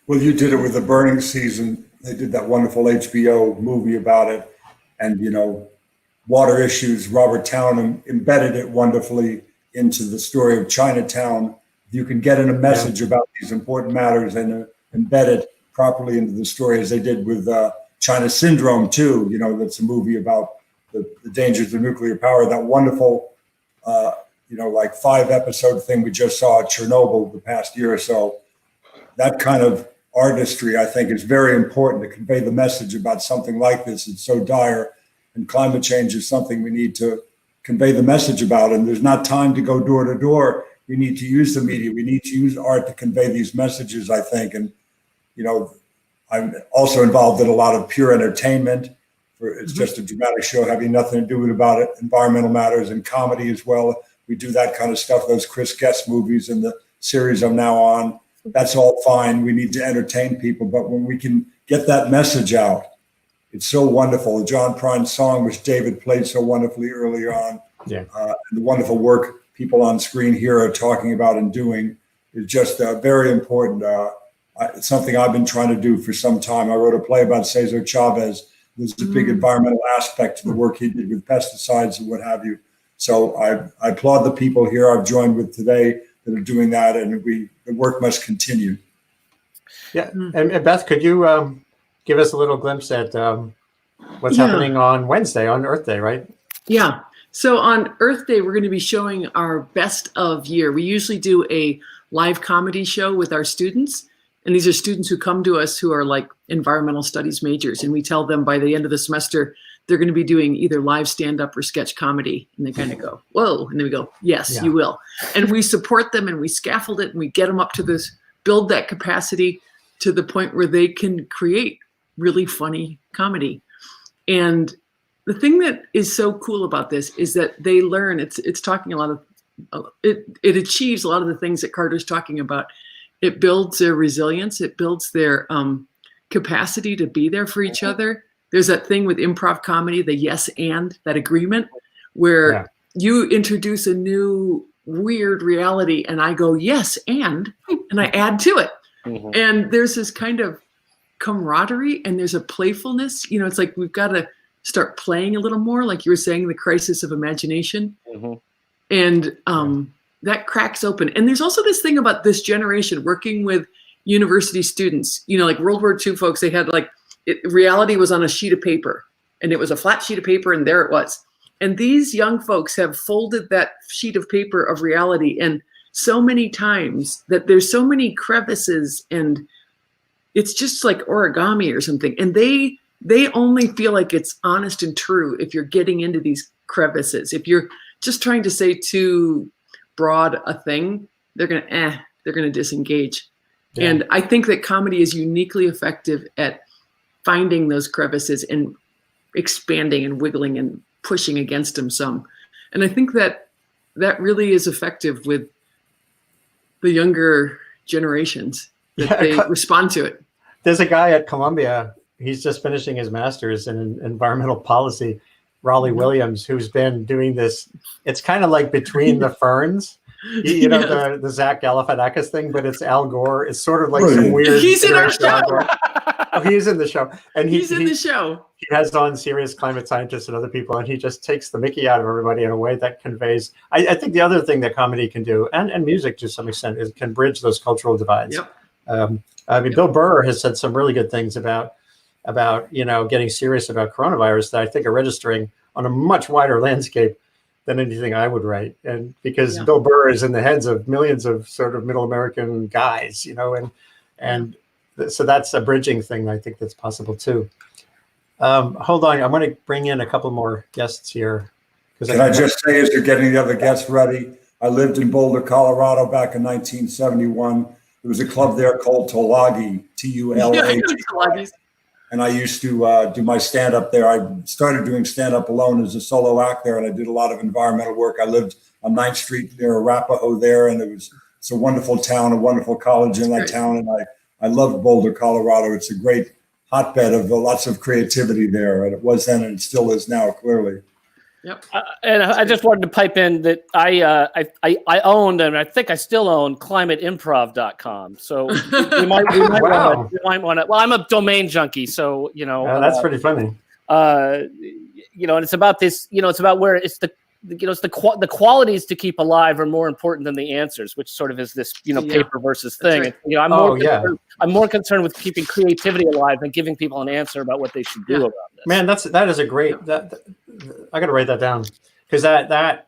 Well, you did it with the burning season. They did that wonderful HBO movie about it, and water issues. Robert Town embedded it wonderfully into the story of Chinatown. You can get in a message about these important matters and embed it properly into the story, as they did with China Syndrome too. That's a movie about the dangers of nuclear power. That wonderful, 5-episode thing we just saw at Chernobyl the past year or so. That kind of artistry, I think, is very important to convey the message about something like this. It's so dire. and climate change is something we need to convey the message about. And there's not time to go door to door. We need to use the media. We need to use art to convey these messages, I think. And, you know, I'm also involved in a lot of pure entertainment. It's just a dramatic show having nothing to do with about it, environmental matters, and comedy as well. We do that kind of stuff, those Chris Guest movies and the series I'm now on. That's all fine. We need to entertain people. But when we can get that message out, it's so wonderful. John Prine's song, which David played so wonderfully earlier on, and the wonderful work people on screen here are talking about and doing is just very important. It's something I've been trying to do for some time. I wrote a play about Cesar Chavez. There's a big environmental aspect to the work he did with pesticides and what have you. So I applaud the people here I've joined with today that are doing that, and the work must continue. Yeah, and Beth, could you give us a little glimpse at what's happening on Wednesday, on Earth Day, right? Yeah. So on Earth Day, we're going to be showing our best of year. We usually do a live comedy show with our students. And these are students who come to us who are like environmental studies majors. And we tell them by the end of the semester, they're going to be doing either live stand-up or sketch comedy. And they kind of go, whoa. And then we go, yes, you will. And we support them and we scaffold it and we get them up to this, build that capacity to the point where they can create really funny comedy. And the thing that is so cool about this is that they learn, it's talking a lot of, it achieves a lot of the things that Carter's talking about. It builds their resilience. It builds their capacity to be there for each other. There's that thing with improv comedy, the yes and, that agreement, where you introduce a new weird reality and I go, yes, and I add to it. And there's this kind of camaraderie and there's a playfulness. You know, it's like we've got to start playing a little more, like you were saying, the crisis of imagination. And that cracks open. And there's also this thing about this generation working with university students, you know, like World War II folks, they had like, reality was on a sheet of paper and it was a flat sheet of paper and there it was. And these young folks have folded that sheet of paper of reality and so many times that there's so many crevices and it's just like origami or something. And they only feel like it's honest and true if you're getting into these crevices. If you're just trying to say too broad a thing, they're gonna disengage. And I think that comedy is uniquely effective at finding those crevices and expanding and wiggling and pushing against them some. And I think that really is effective with the younger generations, that they respond to it. There's a guy at Columbia, he's just finishing his master's in environmental policy, Raleigh Williams, who's been doing this. It's kind of like Between the Ferns, you know, the Zach Galifianakis thing, but it's Al Gore. It's sort of like some weird. He's in our show. Oh, he's in the show, and he's in the show. He has on serious climate scientists and other people, and he just takes the mickey out of everybody in a way that conveys. I think the other thing that comedy can do, and music to some extent, is can bridge those cultural divides. I mean, Bill Burr has said some really good things about you know, getting serious about coronavirus that I think are registering on a much wider landscape than anything I would write. And because Bill Burr is in the heads of millions of sort of middle American guys, you know, and so that's a bridging thing I think that's possible too. Hold on, I'm going to bring in a couple more guests here. Can I just say, as you're getting the other guests ready, I lived in Boulder, Colorado back in 1971. There was a club there called Tulagi, Tulagi. And I used to do my stand-up there. I started doing stand-up alone as a solo act there, and I did a lot of environmental work. I lived on 9th Street near Arapahoe there, and it's a wonderful town, a wonderful college in that town, and I loved Boulder, Colorado. It's a great hotbed of lots of creativity there, and it was then and it still is now, clearly. Yep. And I just wanted to pipe in that I owned, and I think I still own, climateimprov.com. So we might want to. Well, I'm a domain junkie, so you know. That's pretty funny. You know, and it's about this. You know, it's about where it's the the qualities to keep alive are more important than the answers, which sort of is this paper versus thing. Right. You know, I'm more concerned with keeping creativity alive than giving people an answer about what they should do about this. Man, that is a great. I got to write that down, because that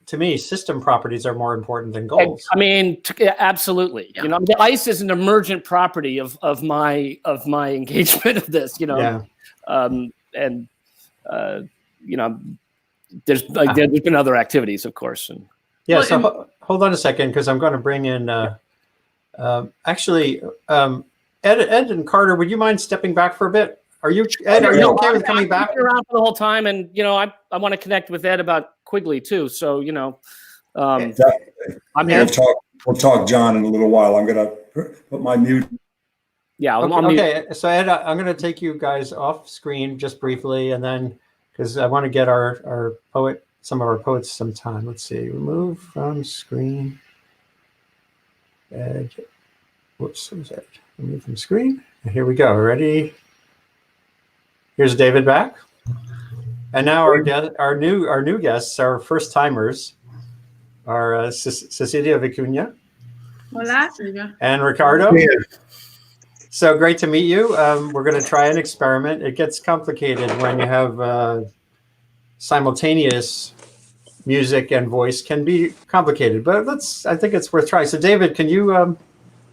to me, system properties are more important than goals. I mean, absolutely. Yeah. You know, the ice is an emergent property of my engagement of this. You know, there's been other activities, of course. And yeah. So hold on a second, because I'm going to bring in Ed and Carter. Would you mind stepping back for a bit? Ed, are you okay with coming back? I've been around for the whole time, and I want to connect with Ed about Quigley too. So I'm here. We'll talk, John, in a little while. I'm going to put my mute. Yeah. Okay. So Ed, I'm going to take you guys off screen just briefly, and then because I want to get some of our poets some time. Let's see. Remove from screen. Ed. Whoops. Who's Ed? Remove from screen. And here we go. Ready? Here's David back. And now our new guests, our first timers, are Cecilia Vicuña. Hola. And Ricardo. Yeah. So great to meet you. We're going to try an experiment. It gets complicated when you have simultaneous music and voice can be complicated, but I think it's worth trying. So David, can you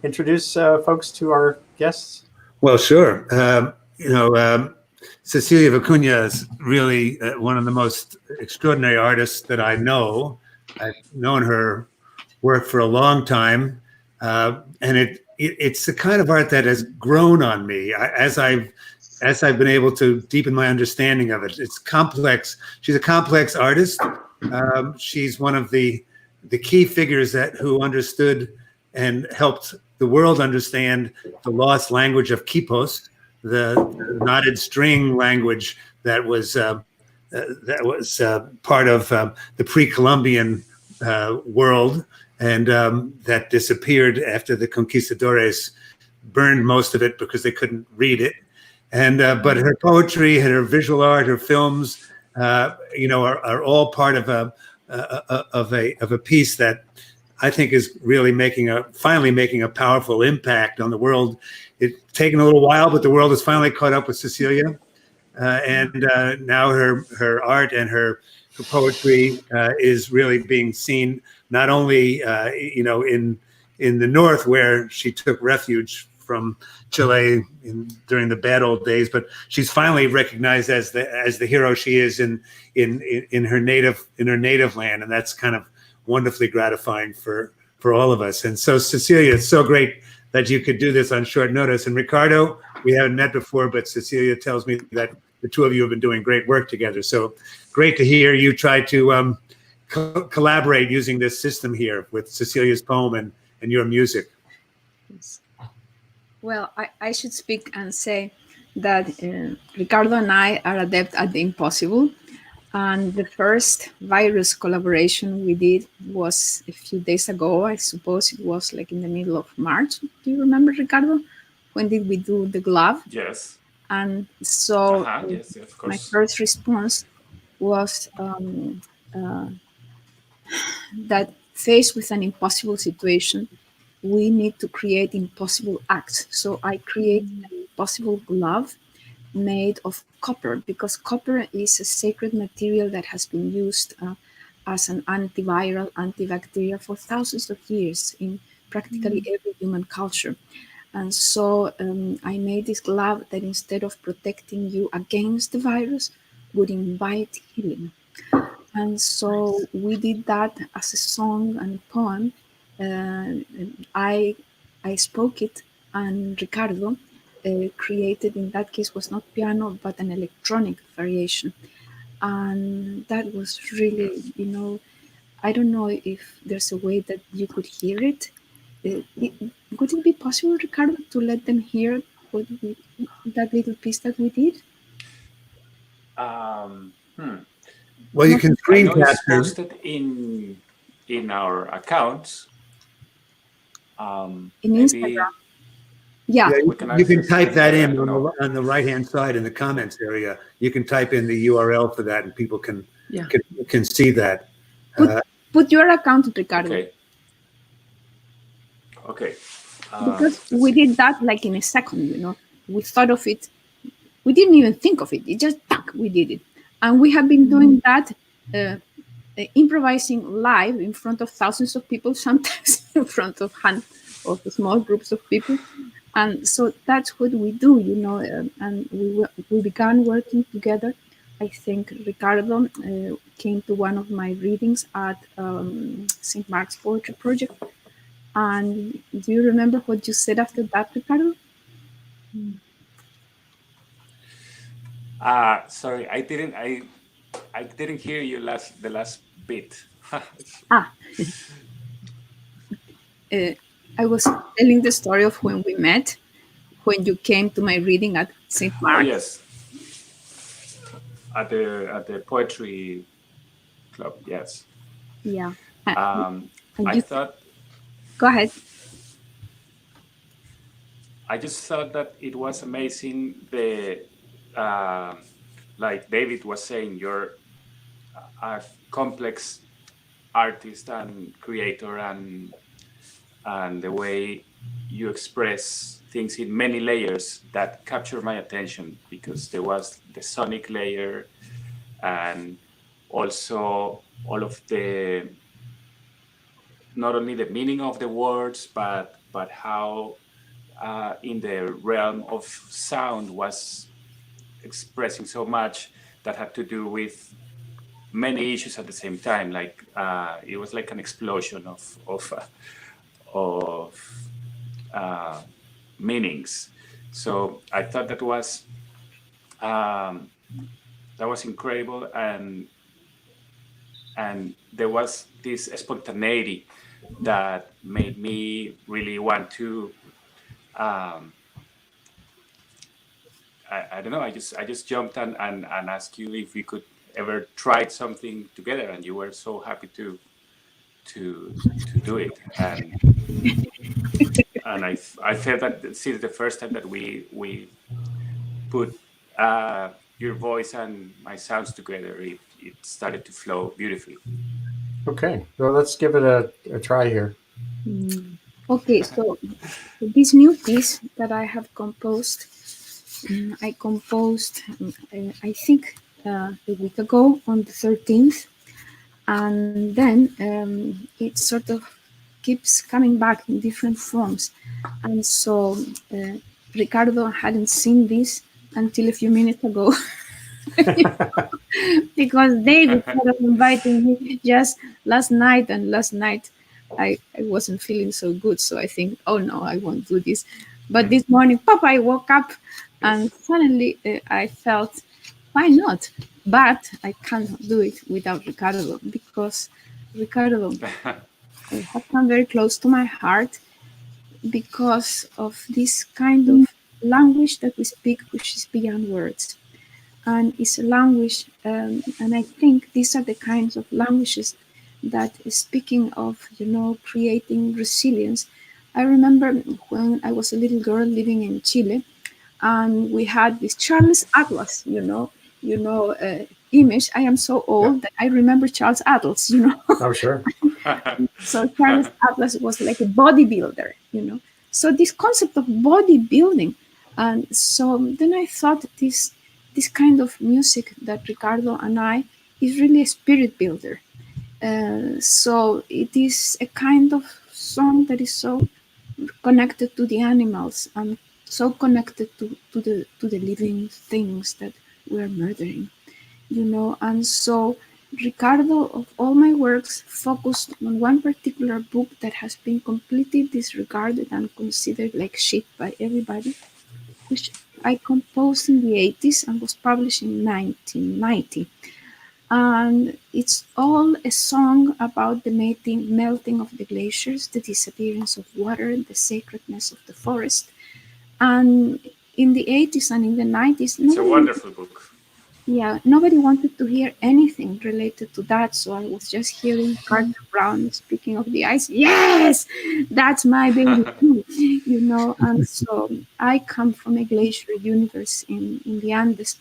introduce folks to our guests? Well, sure. Cecilia Vicuña is really one of the most extraordinary artists that I know. I've known her work for a long time, and it's the kind of art that has grown on me as I've been able to deepen my understanding of it. It's complex. She's a complex artist. She's one of the key figures who understood and helped the world understand the lost language of Quipos, the knotted string language that was part of the pre-Columbian world, and that disappeared after the conquistadores burned most of it because they couldn't read it. And but her poetry, her visual art, her films, are all part of a piece that I think is really finally making a powerful impact on the world. It's taken a little while, but the world has finally caught up with Cecilia, and now her art and her poetry is really being seen not only in the north, where she took refuge from Chile during the bad old days, but she's finally recognized as the hero she is in her native land, and that's kind of wonderfully gratifying for all of us. And so, Cecilia, it's so great that you could do this on short notice. And Ricardo, we haven't met before, but Cecilia tells me that the two of you have been doing great work together. So great to hear you try to collaborate using this system here with Cecilia's poem and your music. Well, I should speak and say that Ricardo and I are adept at the impossible. And the first virus collaboration we did was a few days ago. I suppose it was like in the middle of March. Do you remember, Ricardo? When did we do the glove? Yes. And so yes, of course. My first response was that faced with an impossible situation, we need to create impossible acts. So I created an impossible glove made of copper, because copper is a sacred material that has been used as an antiviral, antibacterial for thousands of years in practically every human culture. And so I made this glove that instead of protecting you against the virus, would invite healing. And so we did that as a song and a poem. I spoke it, and Ricardo created, in that case, was not piano, but an electronic variation. And that was really, I don't know if there's a way that you could hear it. Would it be possible, Ricardo, to let them hear that little piece that we did? Well, you can screen capture. It's posted in our accounts. In Instagram. Yeah, you can type that in on the right-hand side in the comments area. You can type in the URL for that, and people can see that. Put your account, Ricardo. Okay. Because we did that like in a second. We thought of it. We didn't even think of it. It just we did it, and we have been doing that, improvising live in front of thousands of people, sometimes in front of small groups of people. And so that's what we do, and we began working together. I think Ricardo came to one of my readings at St. Mark's Poetry Project. And do you remember what you said after that, Ricardo? Sorry, I didn't hear you the last bit. I was telling the story of when we met, when you came to my reading at St. Oh Mark's. yes, at the poetry club. Yes. Yeah. I You, thought go ahead. I just thought that it was amazing. Like David was saying, you're a complex artist and creator, and the way you express things in many layers that captured my attention, because there was the sonic layer and also all of the, not only the meaning of the words, but how in the realm of sound was expressing so much that had to do with many issues at the same time. Like it was like an explosion of meanings. So I thought that was incredible, and there was this spontaneity that made me really want to. I don't know. I just jumped and asked you if we could ever try something together, and you were so happy to do it. And I felt that since the first time that we put your voice and my sounds together, it started to flow beautifully. Okay, well, let's give it a try here. Okay, so this new piece that I have composed, I composed, I think, a week ago on the 13th. And then it sort of keeps coming back in different forms. And so Ricardo hadn't seen this until a few minutes ago. Because David sort of invited me just last night, and last night I wasn't feeling so good, so I think, oh no, I won't do this. But this morning, Papa, I woke up and suddenly I felt, why not? But I can't do it without Ricardo, because Ricardo has come very close to my heart because of this kind of language that we speak, which is beyond words. And it's a language, and I think these are the kinds of languages that is speaking of, creating resilience. I remember when I was a little girl living in Chile, and we had this Charles Atlas, image. I am so old that I remember Charles Atlas, Oh, sure. So Charles Atlas was like a bodybuilder, So this concept of bodybuilding, and so then I thought this kind of music that Ricardo and I is really a spirit builder. So it is a kind of song that is so connected to the animals and so connected to the living things that we're murdering, and so Ricardo, of all my works, focused on one particular book that has been completely disregarded and considered like shit by everybody, which I composed in the 80s and was published in 1990. And it's all a song about the melting of the glaciers, the disappearance of water, the sacredness of the forest. And in the 80s and in the 90s, It's a wonderful book. Yeah, nobody wanted to hear anything related to that. So I was just hearing Carter Brown speaking of the ice. Yes, that's my baby too, And so I come from a glacier universe in the Andes.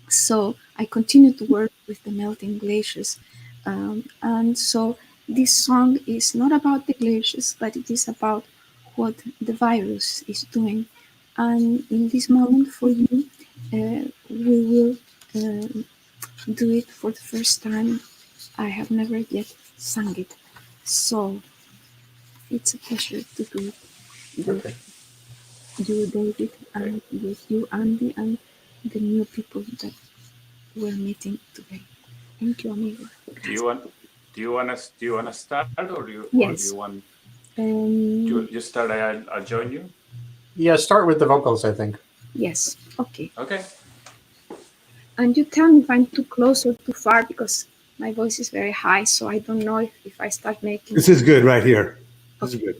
So I continue to work with the melting glaciers. And so this song is not about the glaciers, but it is about what the virus is doing. And in this moment for you, we will do it for the first time. I have never yet sung it. So it's a pleasure to do it with you, David, and with you, Andy, and the new people that we're meeting today. Thank you, amigo. Do you want to start, or do you Yes. want Um, you start? I'll join you. Yeah, start with the vocals, I think. yes. Okay. Okay. And you tell me if I'm too close or too far, because my voice is very high, so I don't know if I start making. This is good right here. This is good.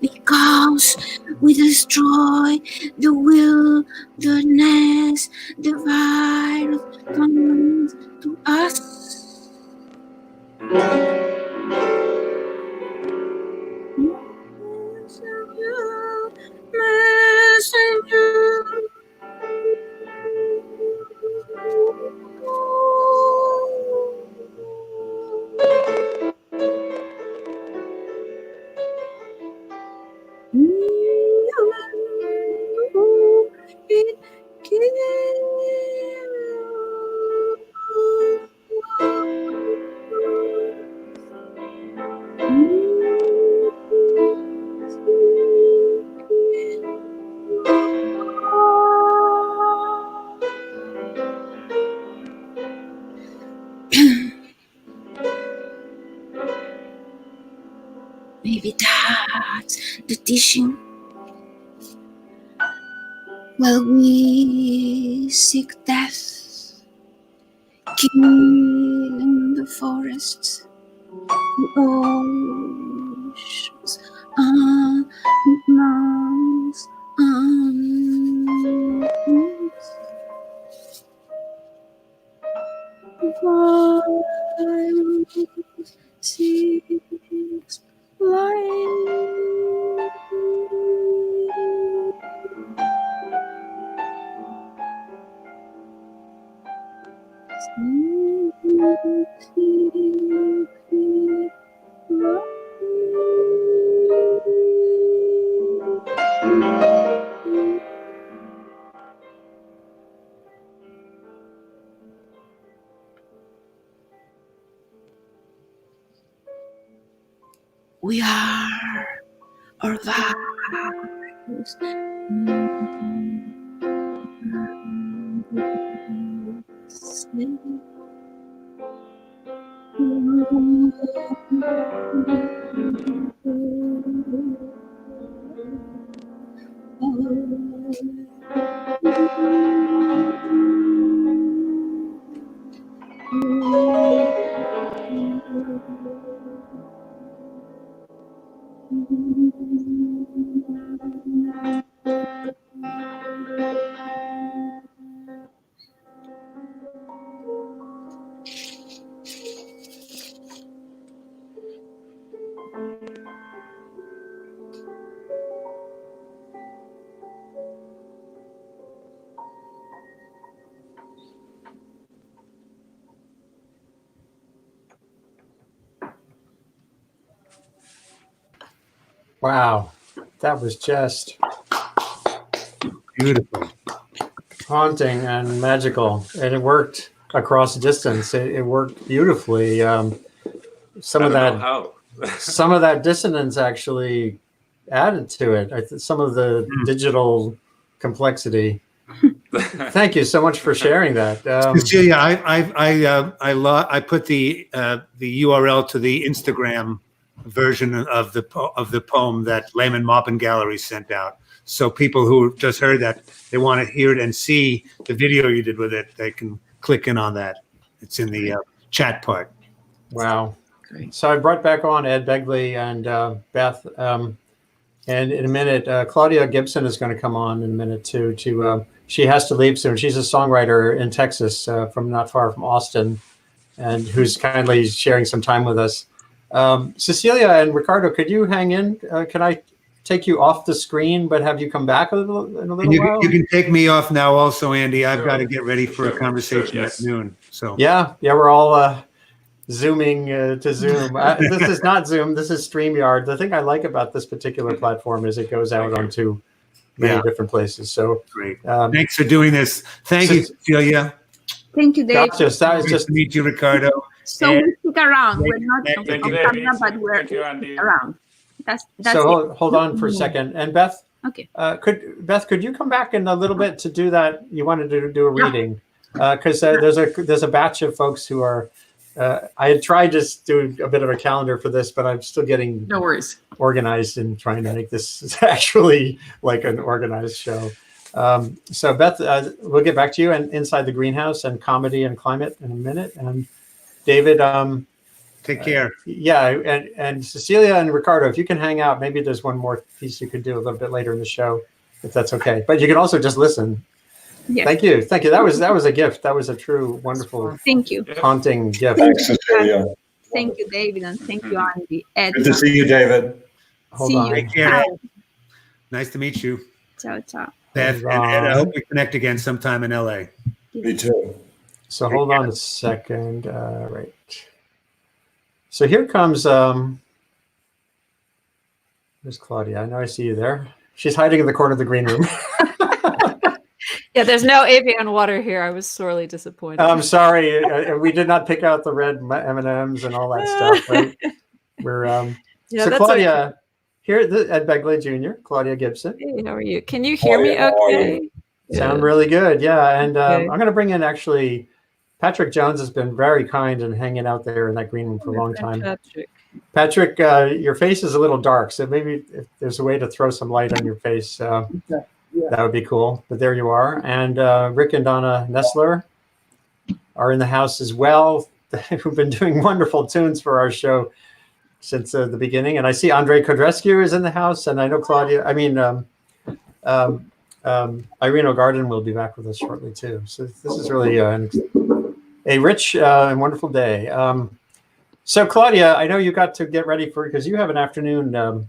Because we destroy the wilderness, the virus comes to us. Maybe that's the teaching. While we seek death, killing the forests, the oceans, and mountains, violence seeks life. Thank you. We are our values. Wow, that was just Beautiful. haunting and magical, and it worked across distance. It worked beautifully. Some I of don't know that, how. some of that dissonance actually added to it. Some of the digital complexity. Thank you so much for sharing that. Cecilia, I put the URL to the Instagram version of the poem that Lehman Maupin Gallery sent out. So people who just heard that, they want to hear it and see the video you did with it, they can click in on that. It's in the chat part. Wow. Great. So I brought back on Ed Begley and Beth. And in a minute, Claudia Gibson is going to come on in a minute too. She has to leave soon. She's a songwriter in Texas, from not far from Austin, and who's kindly sharing some time with us. Cecilia and Ricardo, could you hang in? Can I take you off the screen, but have you come back in a little while? You can take me off now also, Andy. I've Sure. got to get ready for a Sure, conversation yes. at noon. So Yeah, we're all Zooming to Zoom. This is not Zoom. This is StreamYard. The thing I like about this particular platform is it goes out onto many different places. So great. Thanks for doing this. Thank you, Cecilia. Thank you, Dave. Gotcha. That was Nice just to meet you, Ricardo. So we stick around. We're not Thank on you, camera, David. but we're Thank you, Andy. around. That's so it. hold on for a second. And Beth, Okay. could you come back in a little bit to do that? You wanted to do a reading because there's a batch of folks who are. I had tried to do a bit of a calendar for this, but I'm still getting No worries. organized and trying to make this actually like an organized show. So Beth, we'll get back to you and Inside the Greenhouse and Comedy and Climate in a minute. And David, Take care. and Cecilia and Ricardo, if you can hang out, maybe there's one more piece you could do a little bit later in the show, if that's okay. But you can also just listen. Yes. Thank you. That was a gift. That was a true, wonderful, Thank you. haunting gift. Thanks, Cecilia. Thank you, David, and thank you, Andy. Ed. Good to see you, David. Hold See on. you. Take care. Nice to meet you, Ciao, ciao. Beth. And I hope we connect again sometime in LA. Me too. So hold on a second. Right. So here comes, there's Claudia. I know I see you there. She's hiding in the corner of the green room. Yeah, there's no Avian water here. I was sorely disappointed. I'm sorry. We did not pick out the red M&Ms and all that stuff, right? We're, Yeah, so that's Claudia, okay. here, Ed Begley Jr., Claudia Gibson. Hey, how are you? Can you hear me How are you? okay? Sound really good. Yeah. And Okay. I'm going to bring in actually, Patrick Jones has been very kind and hanging out there in that green room for a long time. Patrick. Patrick, your face is a little dark, so maybe if there's a way to throw some light on your face, that would be cool. But there you are. And Rick and Donna Nestler are in the house as well, who've been doing wonderful tunes for our show since the beginning. And I see Andrei Codrescu is in the house, and I know Irene O'Garden will be back with us shortly too. So this is really a rich and wonderful day. So Claudia, I know you got to get ready because you have an afternoon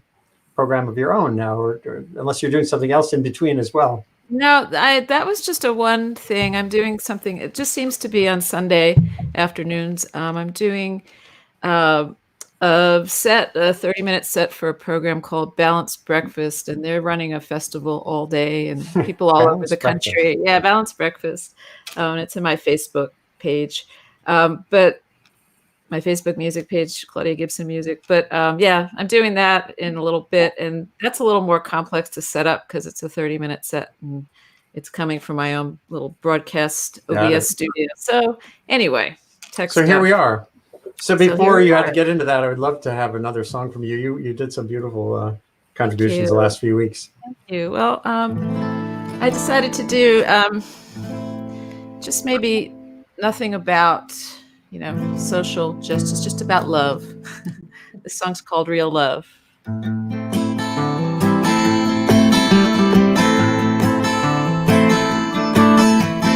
program of your own now, or unless you're doing something else in between as well. No, that was just a one thing. I'm doing something. It just seems to be on Sunday afternoons. I'm doing a 30-minute set for a program called Balanced Breakfast, and they're running a festival all day, and people all over the country. Yeah, Balanced Breakfast. It's in my Facebook page. But my Facebook music page, Claudia Gibson Music. But yeah, I'm doing that in a little bit, and that's a little more complex to set up because it's a 30-minute set, and it's coming from my own little broadcast Got OBS it. studio. So anyway, tech So here stuff. we are. So here before we you had are. to get into that, I would love to have another song from you. You did some beautiful contributions the you. last few weeks. Thank you. Well, I decided to do just maybe nothing about, social justice, just about love. This song's called Real Love.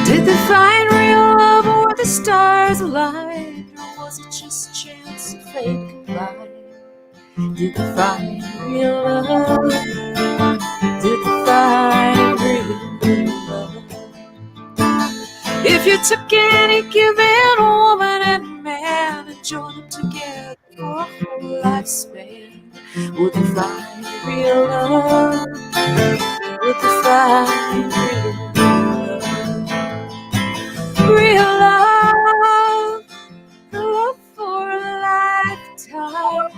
Did they find real love, or were the stars aligned, or was it just chance of fate combined? Did they find real love? Did they find real love? If you took any given woman and man and joined them together for a whole lifespan, would they find real love? Would they find real love? Real love, the love for a lifetime.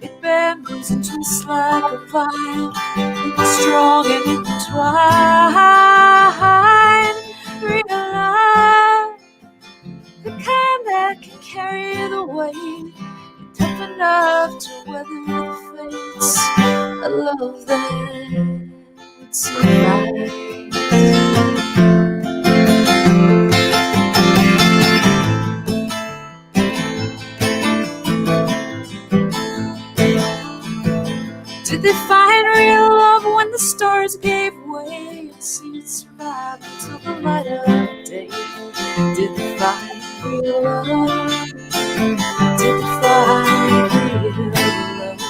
It bends and twists like a vine, strong and entwined. Real love, the kind that can carry the weight, tough enough to weather the fates. A love that survives. Did they find real love when the stars gave way and seen it survive until the light of day? Did they find real love? Did they find real love?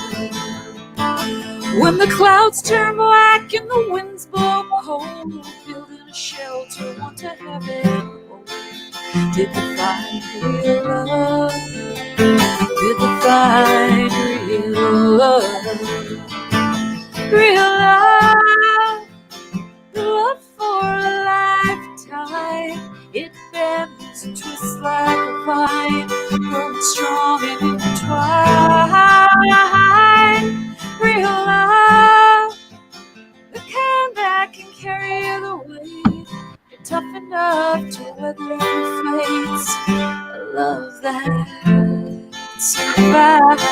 When the clouds turn black and the winds blow cold, building a shelter, want to have it home. Did they find real love? Did they find real love? Real love, the love for a lifetime. It bends and twists like a vine, growing strong and entwined. Real love, the kind that can carry the weight, tough enough to weather the fates. A love that survives.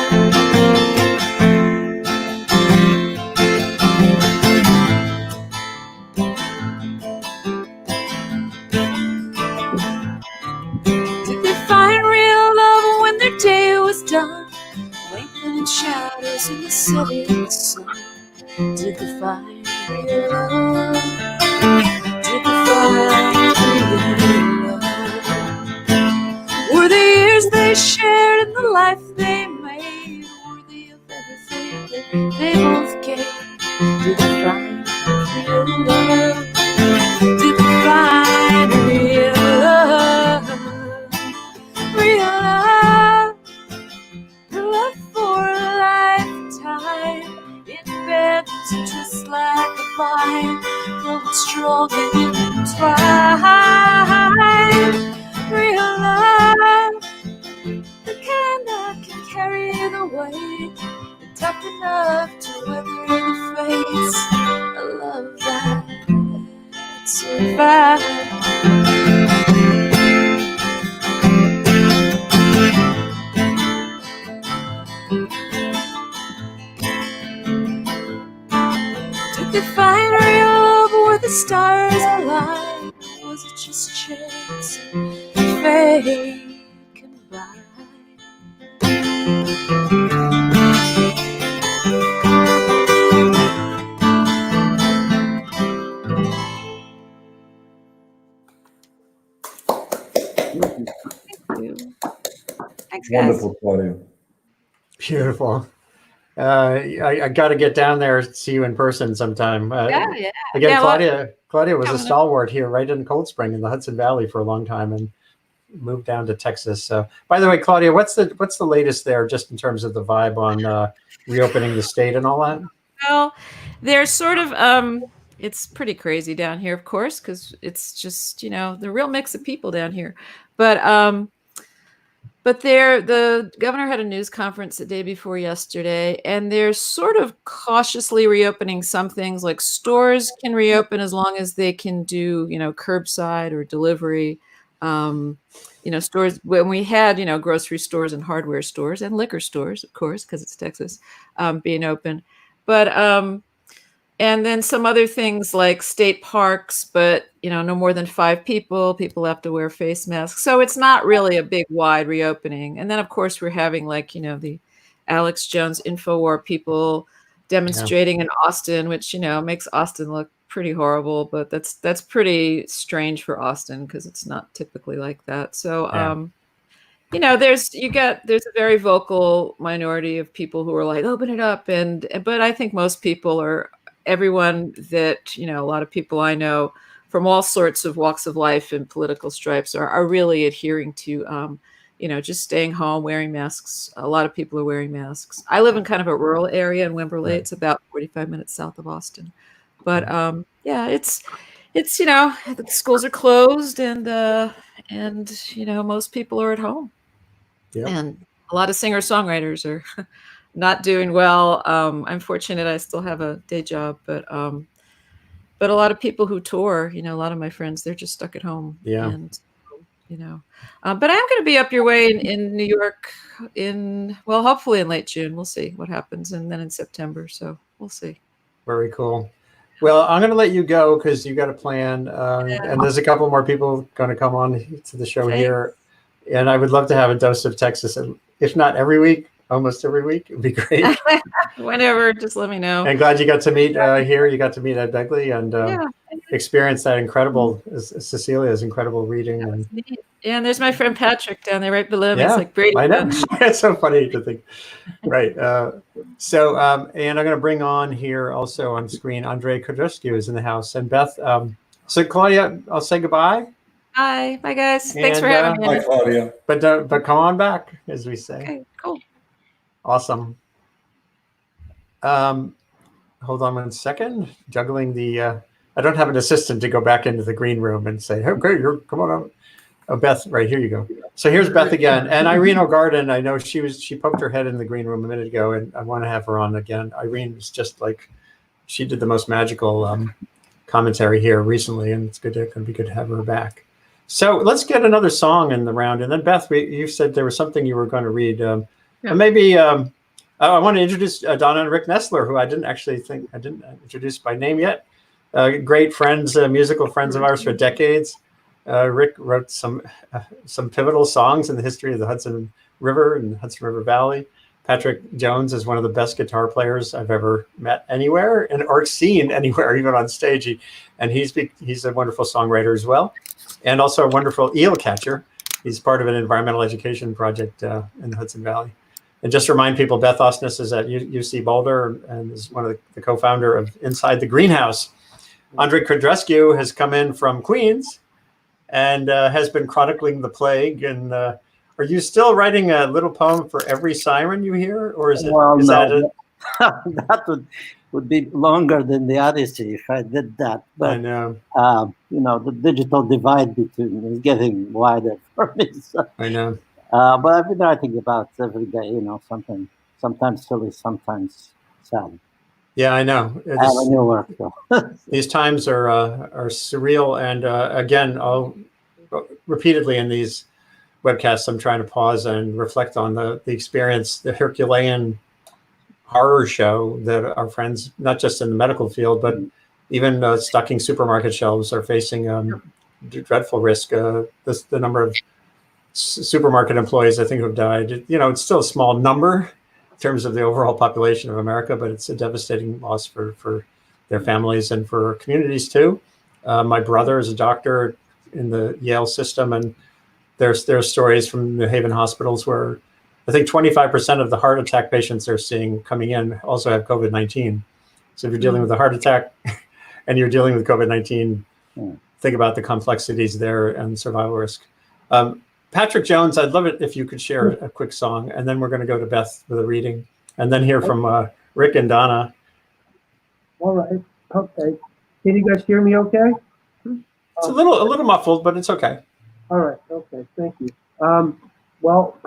Done, lengthening shadows in the setting sun. Did they find real love? Did they find real love? Were the years they shared and the life they made worthy of everything that they both gave? Did they find real love? Did they find real love? Real love, the love for a lifetime. It bends just like a vine, growing strong and entwined. Real love, the kind that can carry the weight, tough enough to weather the fates. A love that survives. Did they find real love? Were the stars aligned? Was it just chance and fate combined? Thank you. Thanks, guys. Wonderful, Claudia. Beautiful. I got to get down there to see you in person sometime. Yeah. Again, Yeah, Claudia was a coming up. stalwart here right in Cold Spring in the Hudson Valley for a long time and moved down to Texas. So, by the way, Claudia, what's the latest there just in terms of the vibe on reopening the state and all that? Well, there's sort of it's pretty crazy down here, of course, because it's just, the real mix of people down here. But But the governor had a news conference the day before yesterday, and they're sort of cautiously reopening some things, like stores can reopen as long as they can do, curbside or delivery. Stores, when we had, grocery stores and hardware stores and liquor stores, of course, because it's Texas, being open. But and then some other things like state parks, but no more than 5 people. People have to wear face masks. So it's not really a big wide reopening. And then of course we're having the Alex Jones InfoWar people demonstrating in Austin, which makes Austin look pretty horrible, but that's pretty strange for Austin because it's not typically like that. So there's a very vocal minority of people who are like, open it up, but I think most people are. Everyone that, a lot of people I know from all sorts of walks of life and political stripes are really adhering to, just staying home, wearing masks. A lot of people are wearing masks. I live in kind of a rural area in Wimberley. Right. It's about 45 minutes south of Austin. But it's the schools are closed and most people are at home. Yep. And a lot of singer-songwriters are not doing well. I'm fortunate I still have a day job, but a lot of people who tour, a lot of my friends, they're just stuck at home. Yeah. And, but I'm going to be up your way in New York hopefully in late June. We'll see what happens. And then in September. So we'll see. Very cool. Well, I'm going to let you go because you got a plan. And there's a couple more people going to come on to the show here. And I would love to have a dose of Texas, if not every week. Almost every week. It'd be great. Whenever, just let me know. And glad you got to meet here. You got to meet Ed Begley and experience that incredible, Cecilia's incredible reading. And there's my friend Patrick down there right below me. It's like Brady. I know. It's so funny to think. Right. And I'm going to bring on here also on screen, Andrei Codrescu is in the house. And Beth, so Claudia, I'll say goodbye. Bye guys. Thanks for having me. Bye, Claudia. But come on back, as we say. Okay, cool. Awesome. Hold on 1 second. Juggling the. I don't have an assistant to go back into the green room and say, "Okay, come on up." Oh, Beth, right here you go. So here's Beth again, and Irene O'Garden. I know she poked her head in the green room a minute ago, and I want to have her on again. Irene was just like, she did the most magical commentary here recently, and it's going to be good to have her back. So let's get another song in the round, and then Beth, you said there was something you were going to read. Maybe I want to introduce Donna and Rick Nestler, who I didn't introduce by name yet. Great friends, musical friends of ours for decades. Rick wrote some pivotal songs in the history of the Hudson River and Hudson River Valley. Patrick Jones is one of the best guitar players I've ever met anywhere or seen anywhere, even on stage. He's a wonderful songwriter as well, and also a wonderful eel catcher. He's part of an environmental education project in the Hudson Valley. And just to remind people, Beth Osnes is at UC Boulder and is one of the co-founder of Inside the Greenhouse. Andrei Codrescu has come in from Queens and has been chronicling the plague. And are you still writing a little poem for every siren you hear, or is it? Well, no. That would be longer than the Odyssey if I did that. But I know. The digital divide between is getting wider for me. So. I know. But I've been writing about every day. Sometimes silly, sometimes sad. Yeah, I know. I have a new work though. These times are surreal, and again, repeatedly in these webcasts, I'm trying to pause and reflect on the experience, the Herculean horror show that our friends, not just in the medical field, but even stocking supermarket shelves, are facing dreadful risk. The number of supermarket employees, I think, who have died. It's still a small number in terms of the overall population of America, but it's a devastating loss for their families and for communities too. My brother is a doctor in the Yale system, and there's stories from New Haven hospitals where I think 25% of the heart attack patients they're seeing coming in also have COVID-19. So if you're dealing with a heart attack and you're dealing with COVID-19, think about the complexities there and survival risk. Patrick Jones, I'd love it if you could share a quick song, and then we're going to go to Beth with a reading, and then hear from Rick and Donna. All right. Okay. Can you guys hear me okay? It's a little muffled, but it's okay. All right. Okay. Thank you. Well,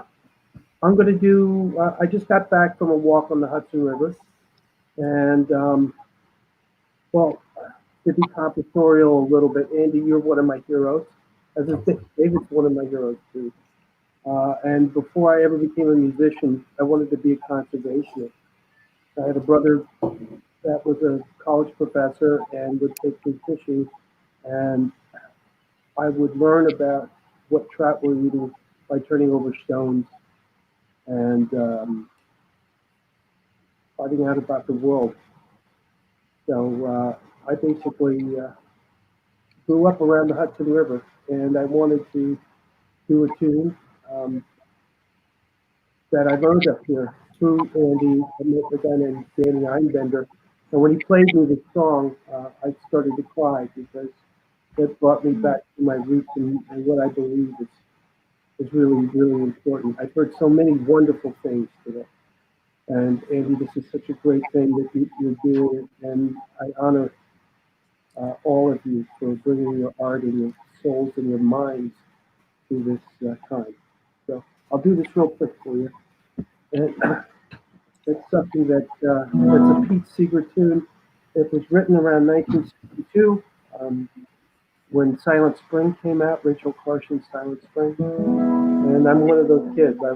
I'm going to do, I just got back from a walk on the Hudson River. And, well, to be compensorial a little bit, Andy, you're one of my heroes. As I think, David's one of my heroes too. And before I ever became a musician, I wanted to be a conservationist. I had a brother that was a college professor and would take me fishing, and I would learn about what trout were eating by turning over stones and finding out about the world. So I basically grew up around the Hudson River, and I wanted to do a tune that I learned up here through Andy, I met a guy named Danny Einbender. And when he played me this song, I started to cry because it brought me back to my roots and what I believe is really, really important. I've heard so many wonderful things today. And Andy, this is such a great thing that you're doing, and I honor all of you for bringing your art and your souls and your minds to this time. So I'll do this real quick for you. And it's something that it's a Pete Seeger tune. It was written around 1962 when Silent Spring came out, Rachel Carson's Silent Spring. And I'm one of those kids. I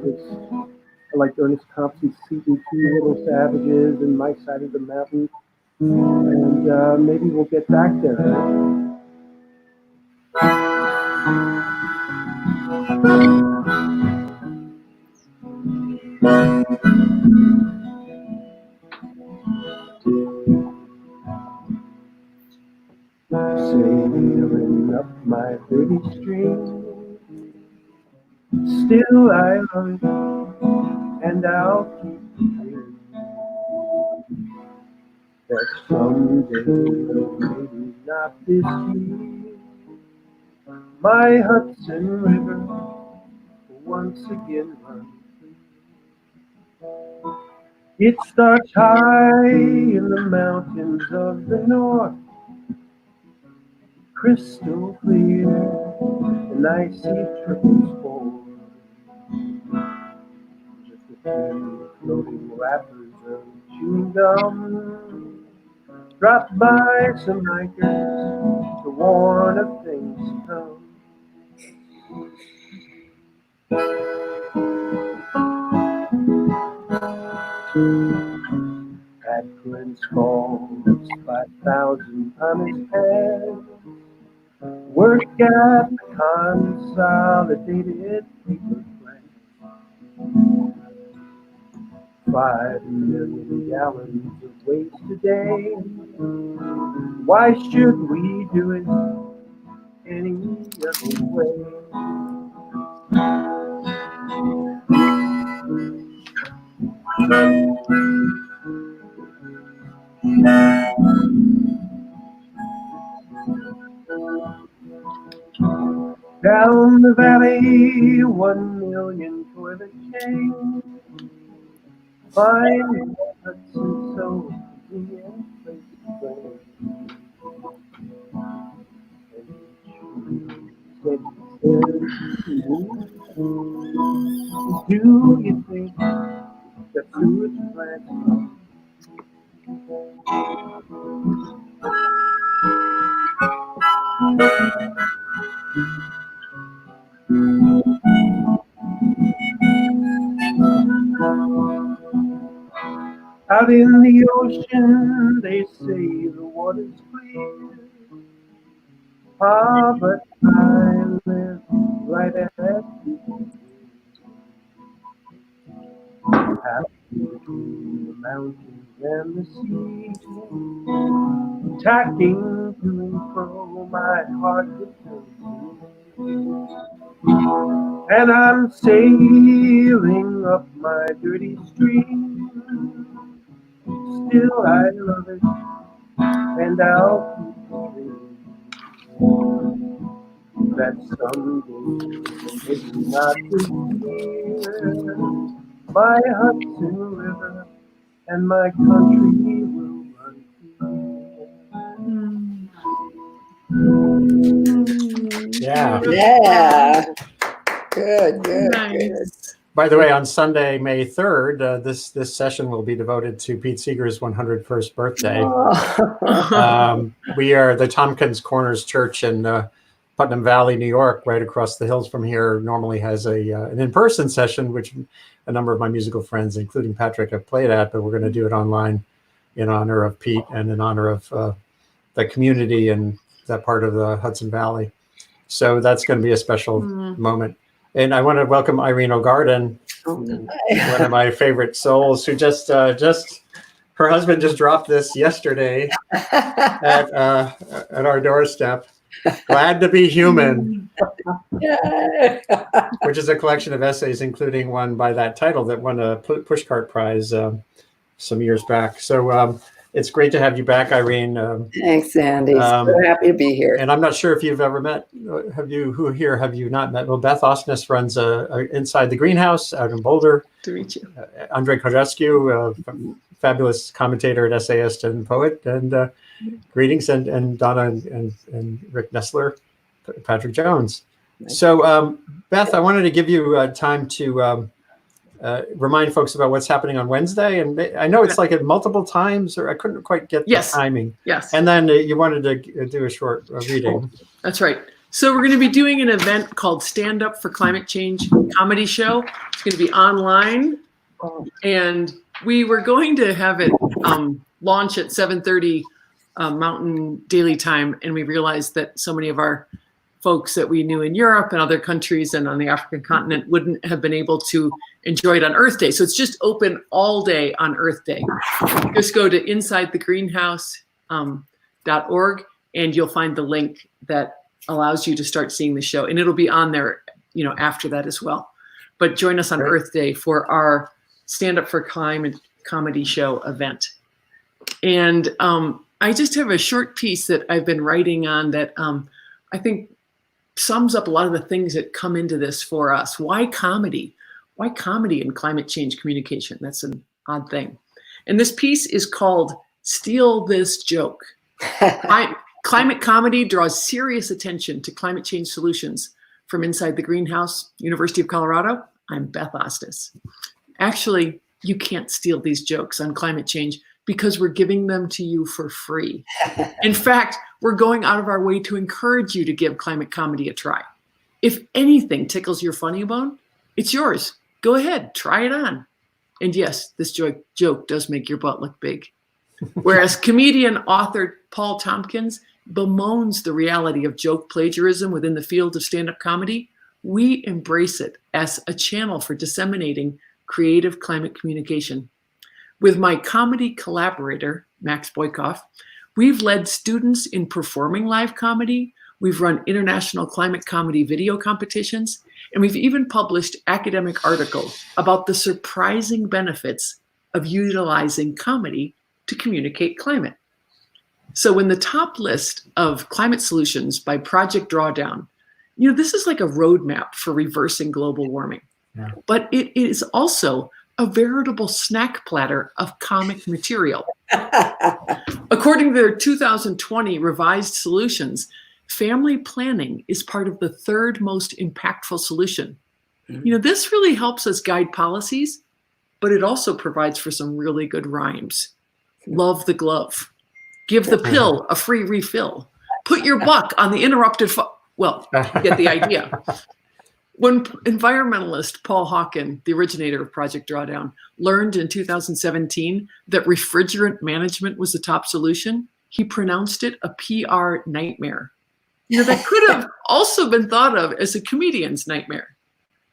liked Ernest Thompson's CBT, Little Savages, and My Side of the Mountain. And maybe we'll get back there. Sailing up my dirty stream, still I love it, and I'll keep praying that someday, maybe not this year, my Hudson River will once again run free. It starts high in the mountains of the north, crystal clear, and I see trickles fall. Just a few floating wrappers of chewing gum, drop by some hikers to warn of things to come. At Clint's Falls, 5,000 on his head, work at the Consolidated Paper Plant. 5 million gallons of waste a day. Why should we do it any other way? Down the valley, 1 million toilet chains. Find Hudson so convenient place to go. Do you think that sewage plants out in the ocean, they say the water's clear. Ah, but I live right at half between the mountains and the sea, tacking to and fro my heart returns. And I'm sailing up my dirty stream, still I love it, and I'll keep dreaming that someday, maybe not this year, my Hudson River and my country will run Yeah. Yeah. Good, good, good. Nice. By the way, on Sunday, May 3rd, this session will be devoted to Pete Seeger's 101st birthday. We are the Tompkins Corners Church in Putnam Valley, New York, right across the hills from here, normally has an in-person session, which a number of my musical friends, including Patrick, have played at, but we're going to do it online in honor of Pete and in honor of the community and that part of the Hudson Valley. So that's going to be a special moment. And I want to welcome Irene O'Garden, one of my favorite souls, who just her husband just dropped this yesterday at our doorstep. Glad to be Human, which is a collection of essays, including one by that title that won a Pushcart Prize some years back. So it's great to have you back, Irene. Thanks, Andy. So happy to be here. And I'm not sure if you've ever met. Have you not met? Well, Beth Osnes runs Inside the Greenhouse out in Boulder. To meet you. Andrei, Codrescu, fabulous commentator and essayist and poet, and greetings, and Donna and Rick Nestler, Patrick Jones. Nice. So, Beth, I wanted to give you time to remind folks about what's happening on Wednesday. And I know it's like at multiple times, or I couldn't quite get the timing. Yes. And then you wanted to do a short reading. That's right. So we're going to be doing an event called Stand Up for Climate Change Comedy Show. It's going to be online. And we were going to have it launch at 7:30 Mountain Daily Time. And we realized that so many of our folks that we knew in Europe and other countries and on the African continent wouldn't have been able to enjoy it on Earth Day. So it's just open all day on Earth Day. Just go to insidethegreenhouse.org and you'll find the link that allows you to start seeing the show. And it'll be on there, after that as well. But join us on Earth Day for our Stand Up for Climate Comedy Show event. And I just have a short piece that I've been writing on that I think sums up a lot of the things that come into this for us. Why comedy? Why comedy in climate change communication? That's an odd thing. And this piece is called Steal This Joke. Climate comedy draws serious attention to climate change solutions. From Inside the Greenhouse, University of Colorado, I'm Beth Osnes. Actually, you can't steal these jokes on climate change because we're giving them to you for free. In fact, we're going out of our way to encourage you to give climate comedy a try. If anything tickles your funny bone, it's yours. Go ahead, try it on. And yes, this joke does make your butt look big. Whereas comedian author Paul Tompkins bemoans the reality of joke plagiarism within the field of stand-up comedy, we embrace it as a channel for disseminating creative climate communication. With my comedy collaborator, Max Boykoff, we've led students in performing live comedy, we've run international climate comedy video competitions, and we've even published academic articles about the surprising benefits of utilizing comedy to communicate climate. So in the top list of climate solutions by Project Drawdown, this is like a roadmap for reversing global warming. Yeah. But it is also a veritable snack platter of comic material. According to their 2020 revised solutions, family planning is part of the third most impactful solution. This really helps us guide policies, but it also provides for some really good rhymes. Love the glove. Give the pill a free refill. Put your buck on the interrupted well, you get the idea. When environmentalist Paul Hawken, the originator of Project Drawdown, learned in 2017 that refrigerant management was the top solution, he pronounced it a PR nightmare. That could have also been thought of as a comedian's nightmare.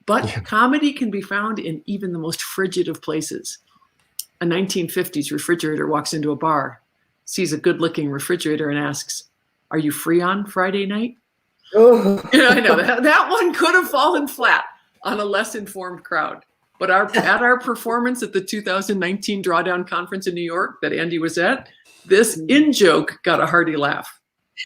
But comedy can be found in even the most frigid of places. A 1950s refrigerator walks into a bar, sees a good-looking refrigerator and asks, "Are you free on Friday night?" Oh. I know that one could have fallen flat on a less informed crowd. But at our performance at the 2019 Drawdown Conference in New York that Andy was at, this in-joke got a hearty laugh.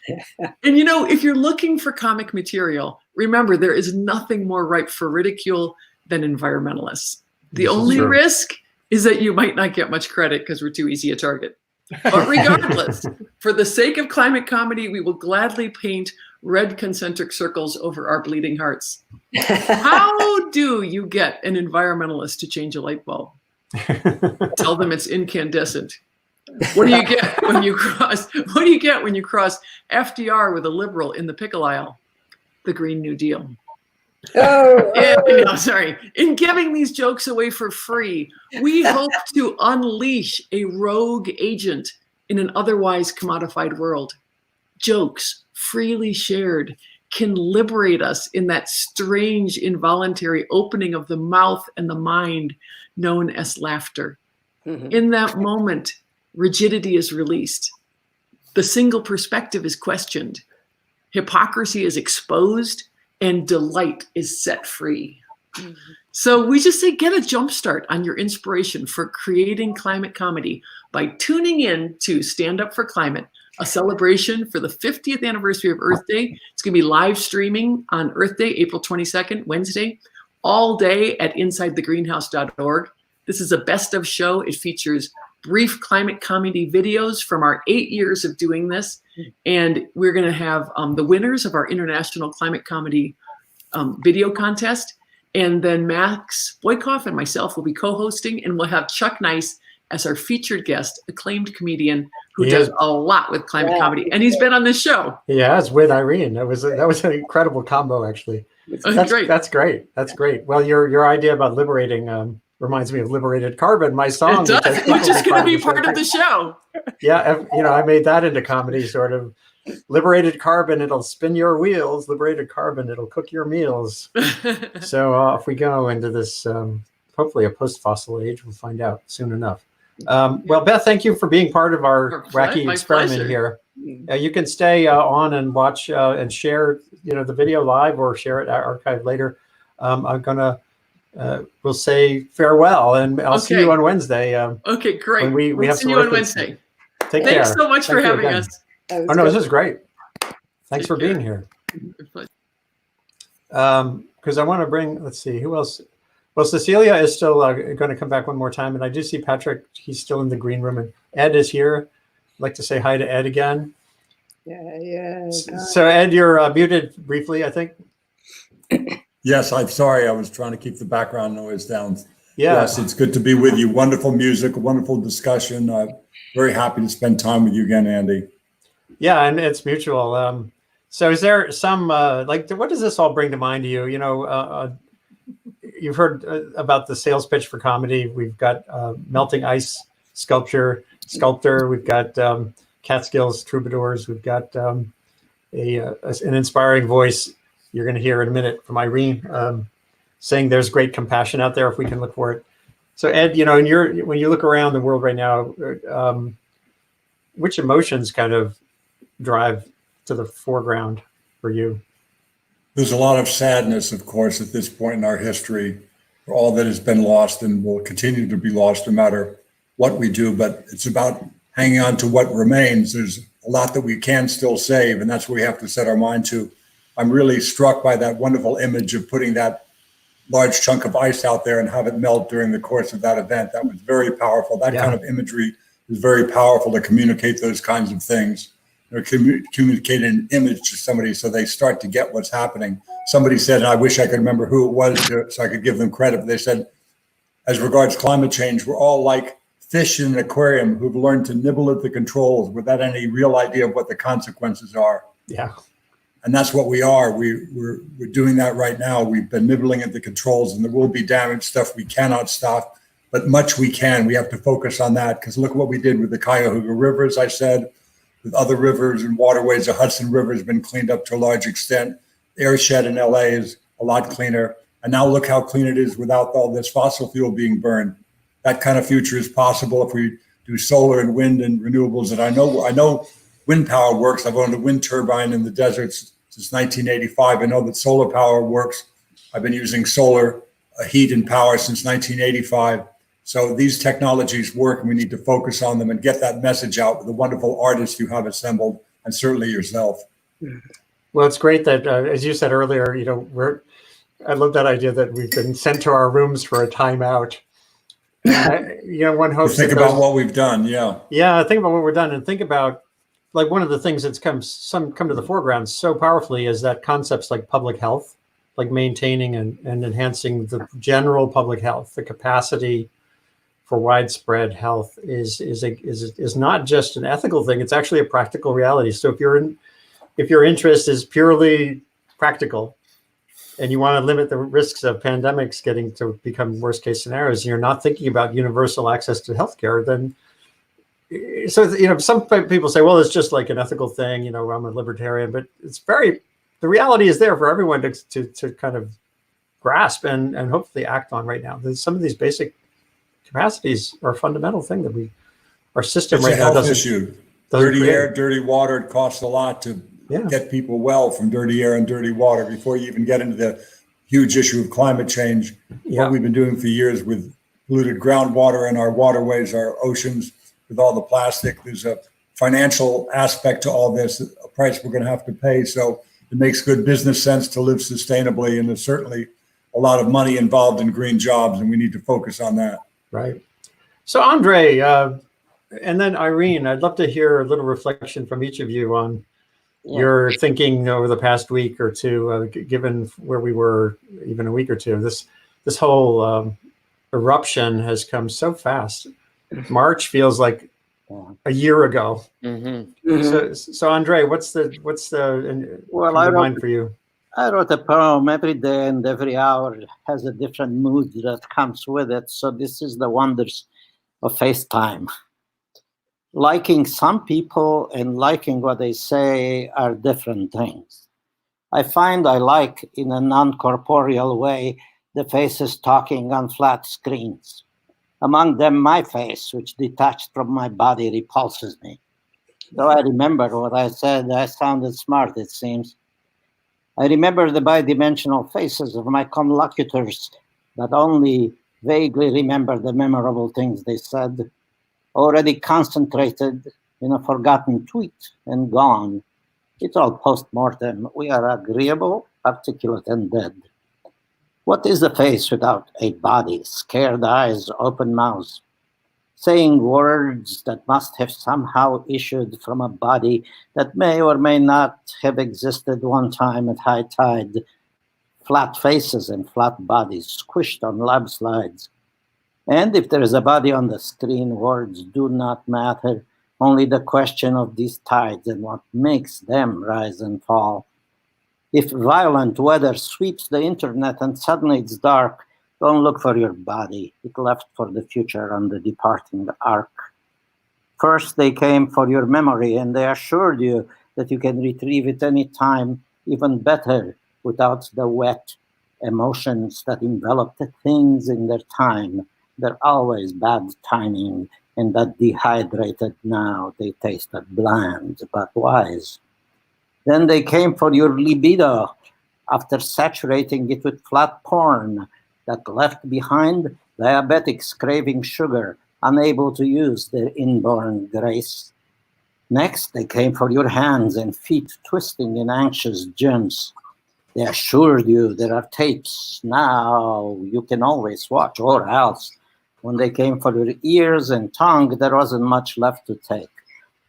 And if you're looking for comic material, remember there is nothing more ripe for ridicule than environmentalists. The only risk is that you might not get much credit because we're too easy a target. But regardless, for the sake of climate comedy, we will gladly paint red concentric circles over our bleeding hearts. How do you get an environmentalist to change a light bulb? Tell them it's incandescent. What do you get when you cross? What do you get when you cross FDR with a liberal in the pickle aisle? The Green New Deal. No, sorry. In giving these jokes away for free, we hope to unleash a rogue agent in an otherwise commodified world. Jokes, freely shared, can liberate us in that strange, involuntary opening of the mouth and the mind known as laughter. In that moment, rigidity is released. The single perspective is questioned. Hypocrisy is exposed, and delight is set free. So we just say, get a jump start on your inspiration for creating climate comedy by tuning in to Stand Up for Climate, a celebration for the 50th anniversary of Earth Day. It's going to be live streaming on Earth Day, April 22nd, Wednesday, all day at insidethegreenhouse.org. This is a best of show. It features brief climate comedy videos from our 8 years of doing this. And we're going to have the winners of our International Climate Comedy video contest. And then Max Boykoff and myself will be co-hosting, and we'll have Chuck Nice as our featured guest, acclaimed comedian who does a lot with climate comedy. And he's been on this show. Yeah, it's with Irene. That was an incredible combo, actually. That's great. That's great. That's great. Well, your idea about liberating reminds me of Liberated Carbon, my song. It does, which is going to be part of the show. Yeah, I made that into comedy, sort of. Liberated carbon, it'll spin your wheels. Liberated carbon, it'll cook your meals. So off we go into this, hopefully a post-fossil age. We'll find out soon enough. Well, Beth, thank you for being part of our wacky experiment here. You can stay on and watch and share, the video live, or share it archived later. I'm gonna. We'll say farewell, and I'll see you on Wednesday. Okay, great. When we have see you on Wednesday. Take care. Thanks so much for having us. Oh no, this is great. Thanks for being here. Because I want to bring. Let's see who else. Well, Cecilia is still going to come back one more time, and I do see Patrick. He's still in the green room, and Ed is here. I'd like to say hi to Ed again. Yeah. So Ed, you're muted briefly, I think. Yes, I'm sorry. I was trying to keep the background noise down. Yeah. Yes, it's good to be with you. Wonderful music, wonderful discussion. Very happy to spend time with you again, Andy. Yeah, and it's mutual. So is there some, what does this all bring to mind to you? You've heard about the sales pitch for comedy. We've got melting ice sculptor. We've got Catskills troubadours. We've got an inspiring voice you're going to hear in a minute from Irene, saying there's great compassion out there if we can look for it. So Ed, when you look around the world right now, which emotions kind of drive to the foreground for you? There's a lot of sadness, of course, at this point in our history for all that has been lost and will continue to be lost no matter what we do. But it's about hanging on to what remains. There's a lot that we can still save, and that's what we have to set our mind to. I'm really struck by that wonderful image of putting that large chunk of ice out there and have it melt during the course of that event. That was very powerful. That kind of imagery is very powerful to communicate those kinds of things, or communicate an image to somebody so they start to get what's happening. Somebody said, and I wish I could remember who it was so I could give them credit, but they said, as regards climate change, we're all like fish in an aquarium who've learned to nibble at the controls without any real idea of what the consequences are. Yeah. And that's what we are. We're doing that right now. We've been nibbling at the controls, and there will be damage, stuff we cannot stop, but much we can. We have to focus on that, because look what we did with the Cuyahoga River, as I said, with other rivers and waterways. The Hudson River has been cleaned up to a large extent. Airshed in LA is a lot cleaner. And now look how clean it is without all this fossil fuel being burned. That kind of future is possible if we do solar and wind and renewables. And I know wind power works. I've owned a wind turbine in the deserts since 1985. I know that solar power works. I've been using solar heat and power since 1985. So these technologies work, and we need to focus on them and get that message out with the wonderful artists you have assembled, and certainly yourself. Well, it's great that, as you said earlier, I love that idea that we've been sent to our rooms for a timeout. One hopes. Think about what we've done. Yeah. Yeah. Think about what we've done, and think about like one of the things that's come to the foreground so powerfully is that concepts like public health, like maintaining and enhancing the general public health, the capacity for widespread health is not just an ethical thing. It's actually a practical reality. So if your interest is purely practical and you want to limit the risks of pandemics getting to become worst case scenarios, and you're not thinking about universal access to healthcare, then some people say, well, it's just like an ethical thing, I'm a libertarian, but the reality is there for everyone to kind of grasp and hopefully act on right now. Some of these basic capacities are a fundamental thing that our system right now doesn't. Issue. Dirty air, dirty water. It costs a lot to get people well from dirty air and dirty water before you even get into the huge issue of climate change. Yeah. What we've been doing for years with polluted groundwater in our waterways, our oceans, with all the plastic. There's a financial aspect to all this, a price we're going to have to pay. So it makes good business sense to live sustainably. And there's certainly a lot of money involved in green jobs, and we need to focus on that. Right. So Andrei, and then Irene, I'd love to hear a little reflection from each of you on your thinking over the past week or two, given where we were even a week or two. This whole eruption has come so fast. March feels like a year ago. Mm-hmm. So Andrei, what's the mind for you? I wrote a poem. Every day and every hour has a different mood that comes with it. So this is the wonders of FaceTime. Liking some people and liking what they say are different things. I find I like, in a non-corporeal way, the faces talking on flat screens. Among them, my face, which detached from my body, repulses me. Though I remember what I said, I sounded smart, it seems. I remember the bidimensional faces of my colocutors, but only vaguely remember the memorable things they said, already concentrated in a forgotten tweet and gone. It's all post-mortem. We are agreeable, articulate, and dead. What is the face without a body, scared eyes, open mouths, saying words that must have somehow issued from a body that may or may not have existed one time at high tide, flat faces and flat bodies squished on lab slides. And if there is a body on the screen, words do not matter, only the question of these tides and what makes them rise and fall. If violent weather sweeps the internet and suddenly it's dark, don't look for your body. It left for the future on the departing ark. First, they came for your memory, and they assured you that you can retrieve it any time, even better, without the wet emotions that enveloped things in their time. They're always bad timing, and that dehydrated now they tasted bland but wise. Then they came for your libido, after saturating it with flat porn that left behind diabetics craving sugar, unable to use their inborn grace. Next, they came for your hands and feet twisting in anxious gyms. They assured you there are tapes now you can always watch, or else. When they came for your ears and tongue, there wasn't much left to take.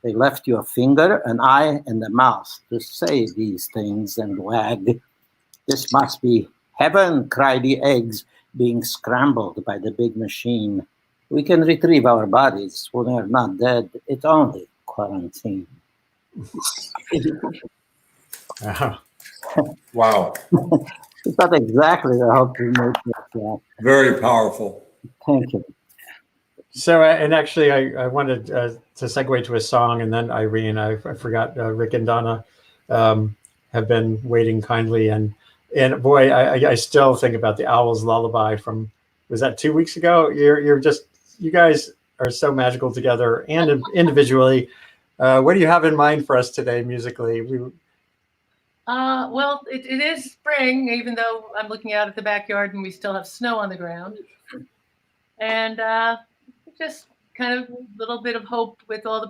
They left you a finger, an eye, and a mouth to say these things and wag. This must be heaven, cry the eggs, being scrambled by the big machine. We can retrieve our bodies when we are not dead. It's only quarantine. Wow. It's not exactly the hope we made it. Very powerful. Thank you. So, and actually, I wanted to segue to a song, and then Irene, I forgot, Rick and Donna have been waiting kindly. And boy, I still think about the Owl's Lullaby from, was that 2 weeks ago? You guys are so magical together and individually. What do you have in mind for us today musically? Well, it is spring, even though I'm looking out at the backyard and we still have snow on the ground. And just kind of a little bit of hope with all the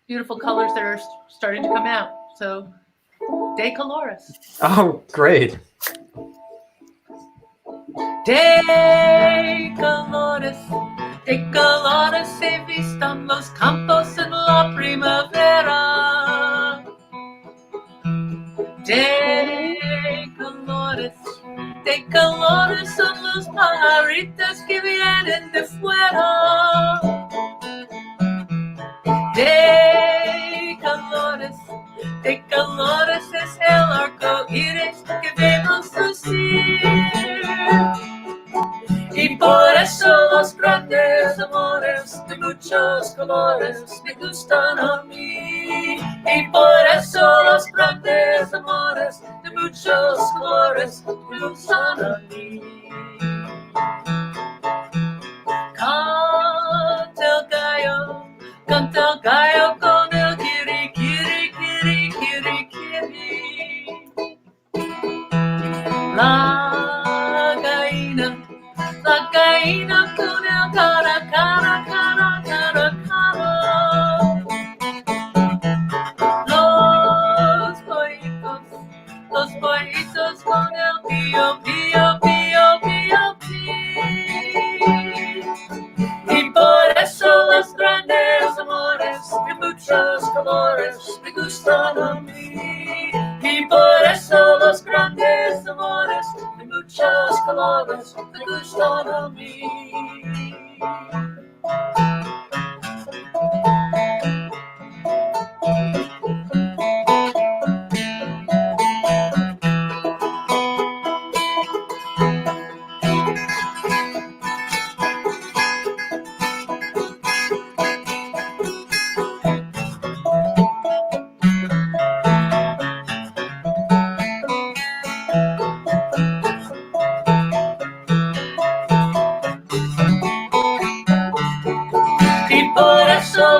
beautiful colors that are starting to come out. So, De Colores. Oh, great. De colores he visto los campos en la primavera. que vienen de fuera. De colores es el arco iris que vemos lucir. Y por eso los grandes amores de muchos colores me gustan a mí. Y por eso los grandes amores de muchos colores me gustan a mí. Canta el gallo con el kiri, kiri, kiri, kiri, kiri. La gallina con el cara, cara, cara, cara, cara. Los pollitos con el pío, pío, pío, pío, pío. Y por eso los grandes amores de muchos colores me gustan a mí. Y por eso los grandes amores de muchos colores me gustan a mí.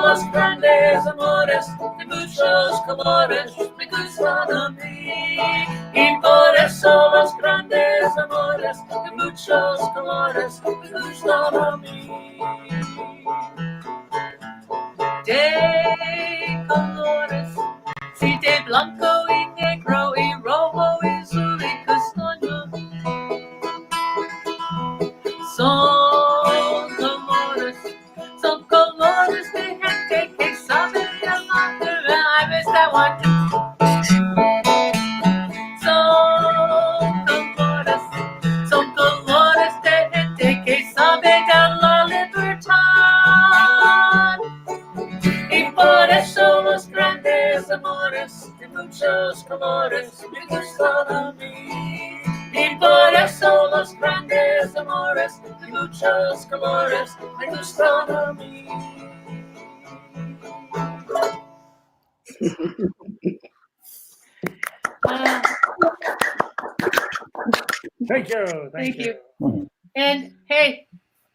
Los grandes amores de muchos colores me gustan a mí. Y por eso los grandes amores de muchos colores me gustan a mí. De colores, sí, de blanco y negro y rojo y azul y castaño. Son colores de gente que sabe amar. I missed that one. Son colores de gente que sabe dar la libertad. Y por eso los grandes amores de muchos colores me gustan a mí. Y por eso los grandes amores de muchos colores me gustan a mí. Thank you. Thank you. And hey,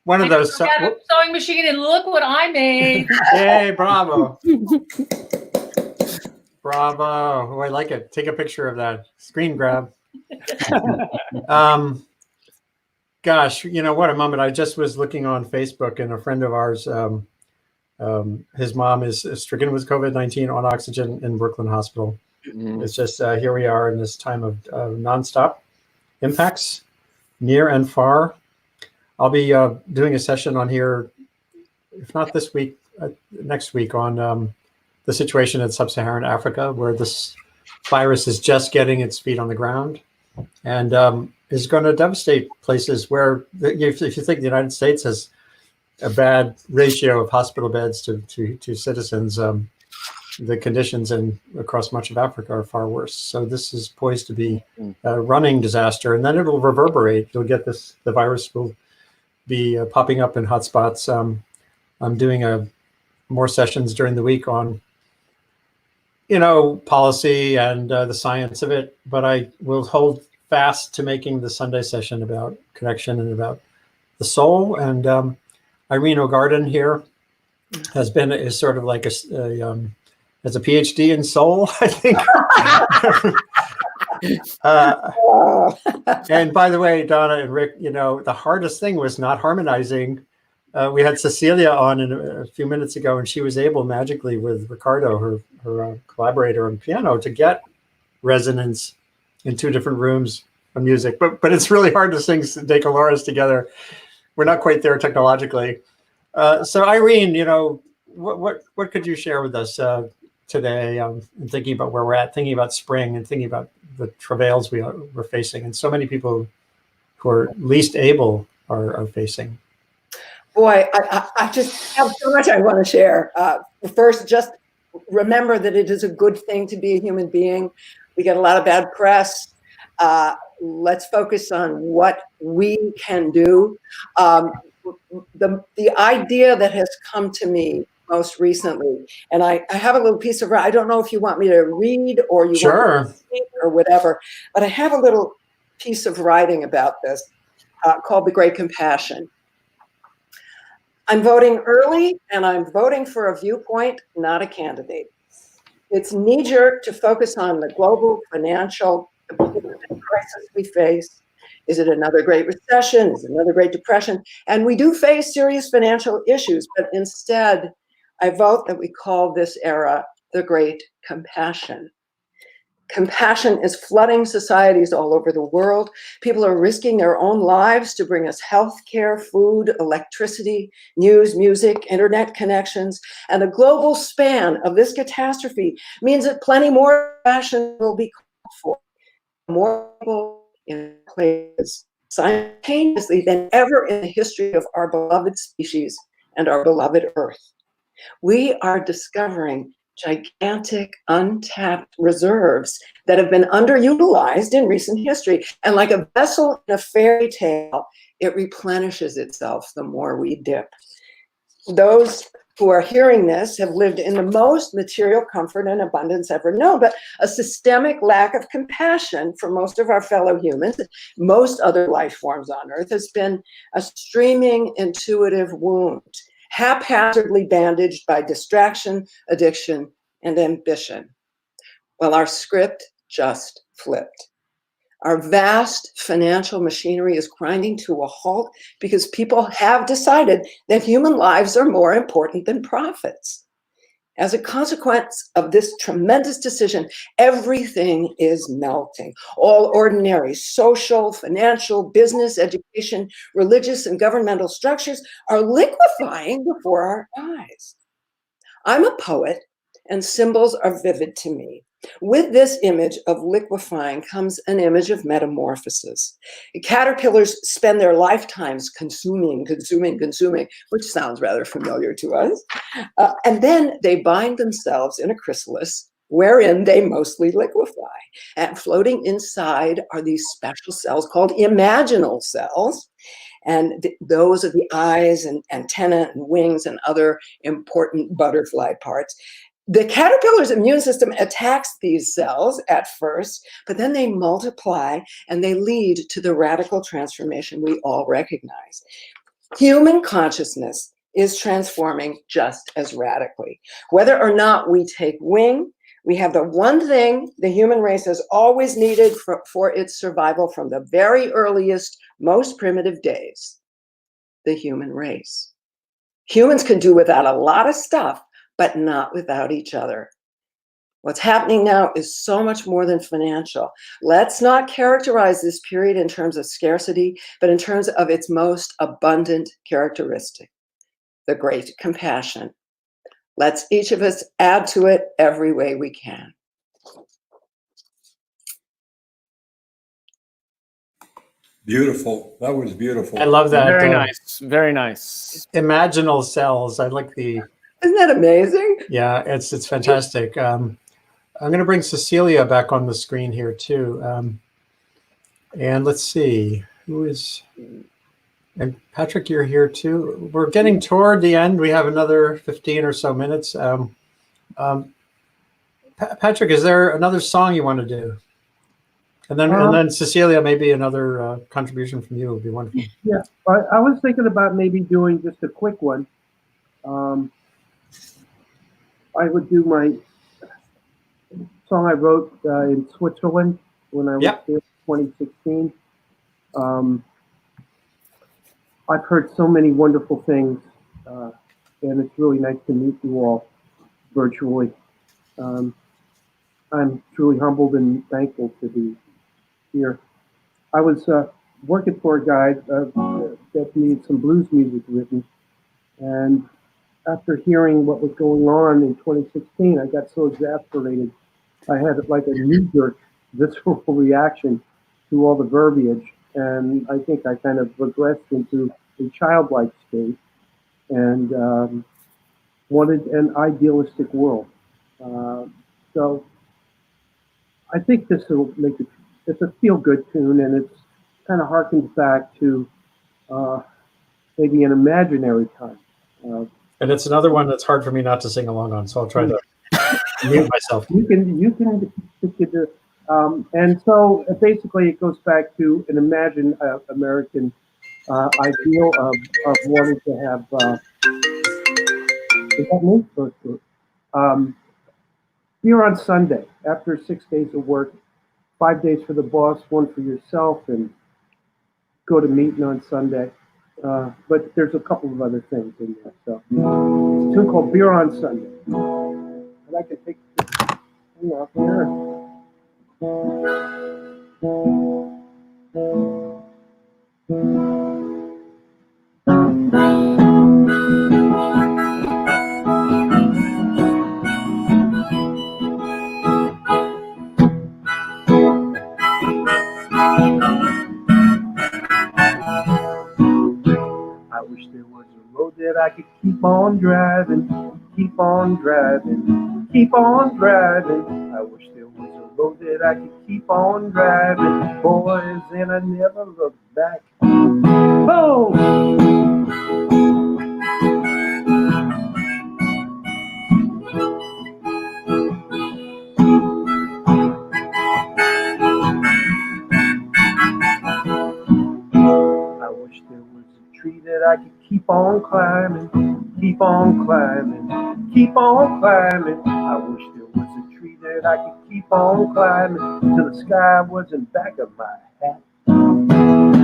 One of those. I got a sewing machine, and look what I made. Hey, bravo. Bravo. Oh, I like it. Take a picture of that. Screen grab. Gosh, you know what a moment. I just was looking on Facebook, and a friend of ours, his mom is stricken with COVID-19 on oxygen in Brooklyn Hospital. It's just here we are in this time of nonstop impacts, near and far. I'll be doing a session on here, if not this week, next week, on the situation in sub-Saharan Africa, where this virus is just getting its feet on the ground, and is going to devastate places where, if you think the United States has a bad ratio of hospital beds to citizens, the conditions across much of Africa are far worse. So this is poised to be a running disaster, and then it'll reverberate. You'll get this. The virus will be popping up in hotspots. I'm doing more sessions during the week on, policy and the science of it, but I will hold fast to making the Sunday session about connection and about the soul. And Irene O'Garden here is sort of like has a PhD in soul, I think. And by the way, Donna and Rick, the hardest thing was not harmonizing. We had Cecilia on a few minutes ago, and she was able magically with Ricardo, her collaborator on piano, to get resonance in two different rooms of music. But it's really hard to sing De Colores together. We're not quite there technologically. So Irene, what could you share with us today? In thinking about where we're at, thinking about spring, and thinking about the travails we're facing, and so many people who are least able are facing. Boy, I just have so much I want to share. First, just remember that it is a good thing to be a human being. We get a lot of bad press. Let's focus on what we can do. The idea that has come to me most recently, and I have a little piece of, I don't know if you want me to read or you want me to speak or whatever, but I have a little piece of writing about this called The Great Compassion. I'm voting early, and I'm voting for a viewpoint, not a candidate. It's knee-jerk to focus on the global financial crisis we face. Is it another Great Recession? Is it another Great Depression? And we do face serious financial issues, but instead, I vote that we call this era the Great Compassion. Compassion is flooding societies all over the world. People are risking their own lives to bring us health care, food, electricity, news, music, internet connections. And the global span of this catastrophe means that plenty more compassion will be called for. More people in places simultaneously than ever in the history of our beloved species and our beloved Earth. We are discovering gigantic untapped reserves that have been underutilized in recent history. And like a vessel in a fairy tale, it replenishes itself the more we dip. Those who are hearing this have lived in the most material comfort and abundance ever known, but a systemic lack of compassion for most of our fellow humans, most other life forms on Earth, has been a streaming intuitive wound, haphazardly bandaged by distraction, addiction, and ambition. Well, our script just flipped. Our vast financial machinery is grinding to a halt because people have decided that human lives are more important than profits. As a consequence of this tremendous decision, everything is melting. All ordinary social, financial, business, education, religious, and governmental structures are liquefying before our eyes. I'm a poet, and symbols are vivid to me. With this image of liquefying comes an image of metamorphosis. Caterpillars spend their lifetimes consuming, which sounds rather familiar to us. And then they bind themselves in a chrysalis wherein they mostly liquefy. And floating inside are these special cells called imaginal cells. And those are the eyes and antennae and wings and other important butterfly parts. The caterpillar's immune system attacks these cells at first, but then they multiply and they lead to the radical transformation we all recognize. Human consciousness is transforming just as radically. Whether or not we take wing, we have the one thing the human race has always needed for its survival from the very earliest, most primitive days, the human race. Humans can do without a lot of stuff, but not without each other. What's happening now is so much more than financial. Let's not characterize this period in terms of scarcity, but in terms of its most abundant characteristic, the great compassion. Let's each of us add to it every way we can. Beautiful. That was beautiful. I love that. Very nice. Very nice. Imaginal cells. I like the. Isn't that amazing? Yeah, it's fantastic. I'm going to bring Cecilia back on the screen here too. And let's see who is. And Patrick, you're here too. We're getting toward the end. We have another 15 or so minutes. Patrick, is there another song you want to do? And then Cecilia, maybe another contribution from you would be wonderful. Yeah, I was thinking about maybe doing just a quick one. I would do my song I wrote in Switzerland when I was there in 2016. I've heard so many wonderful things, and it's really nice to meet you all virtually. I'm truly humbled and thankful to be here. I was working for a guy that needed some blues music written, and after hearing what was going on in 2016, I got so exasperated. I had like a knee-jerk visceral reaction to all the verbiage, and I think I kind of regressed into a childlike state. and wanted an idealistic world. So I think this will make it. It's a feel-good tune, and it's kind of harkens back to maybe an imaginary time. And it's another one that's hard for me not to sing along on, so I'll try to mute myself. You can and so basically it goes back to an imagined American ideal of wanting to have. Is that me? Here on Sunday, after 6 days of work, 5 days for the boss, 1 for yourself, and go to meeting on Sunday. But there's a couple of other things in there. So it's a tune called Beer on Sunday. And I can take this thing off here. I wish there was a road that I could keep on driving, keep on driving, keep on driving. I wish there was a road that I could keep on driving, boys, and I never look back. Boom! I wish there was a tree that I could keep on climbing, keep on climbing, keep on climbing. I wish there was a tree that I could keep on climbing till the sky was in back of my hat.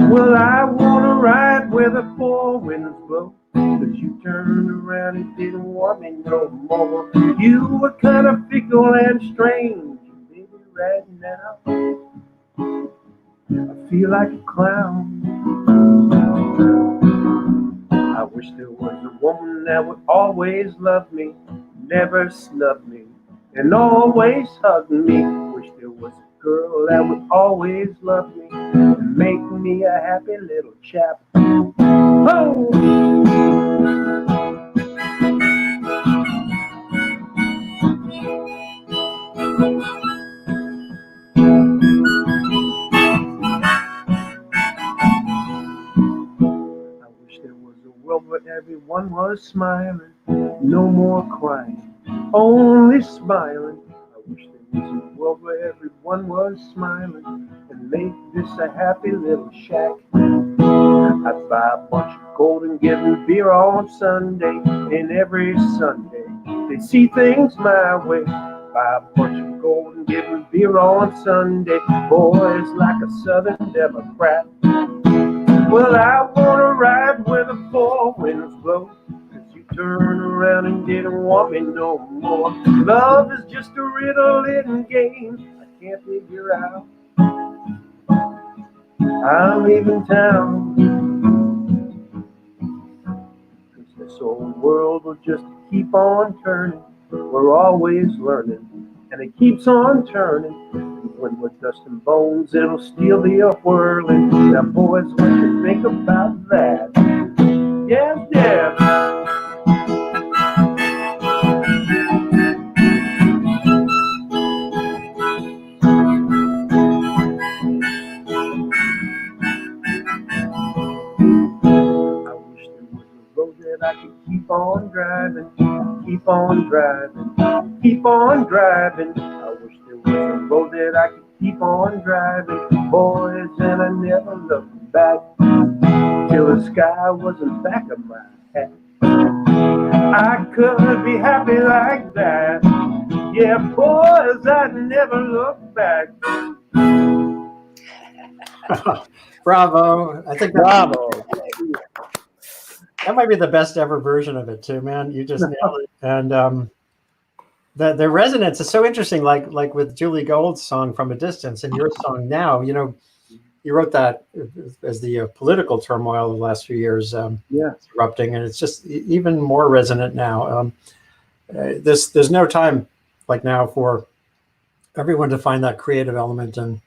Well, I wanna ride where the 4 winds blow, 'cause you turned around and didn't want me no more. You were kind of fickle and strange, baby, right now I feel like a clown. I wish there was a woman that would always love me, never snub me, and always hug me. Wish there was a girl that would always love me and make me a happy little chap. Oh! Where everyone was smiling, no more crying, only smiling. I wish there was a world where everyone was smiling and make this a happy little shack. I'd buy a bunch of gold and give them beer on Sunday, and every Sunday they see things my way. Buy a bunch of gold and give them beer on Sunday, boys, like a Southern Democrat. Well, I wanna ride where the 4 winds blow, 'cause you turn around and didn't want me no more. Love is just a riddle in game I can't figure out. I'm leaving town, 'cause this old world will just keep on turning. We're always learning, and it keeps on turning. When we're dust and bones, it'll still be a whirling. Now, boys, what you think about that? Yes, yes. I wish there was a road that I could keep on driving, keep on driving, keep on driving. I wish there was a road that I could keep on driving, boys, and I never looked back till the sky was in back of my hat. I could be happy like that. Yeah, boys, I never look back. Bravo. I think Bravo. That might be the best ever version of it too, man. You just nailed it. And the resonance is so interesting, like with Julie Gold's song From a Distance and your song now. You know, you wrote that as the political turmoil of the last few years erupting, and it's just even more resonant now. There's no time like now for everyone to find that creative element and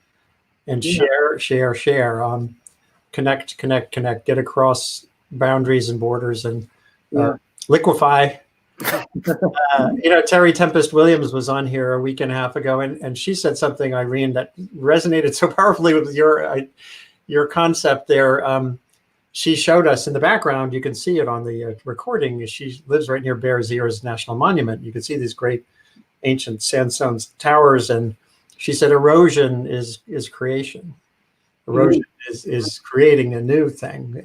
share, connect, get across boundaries and borders, and liquefy. Terry Tempest Williams was on here a week and a half ago, and she said something, Irene, that resonated so powerfully with your concept there. She showed us in the background, you can see it on the recording. She lives right near Bears Ears National Monument. You can see these great ancient sandstone towers, and she said erosion is creation. Erosion is creating a new thing,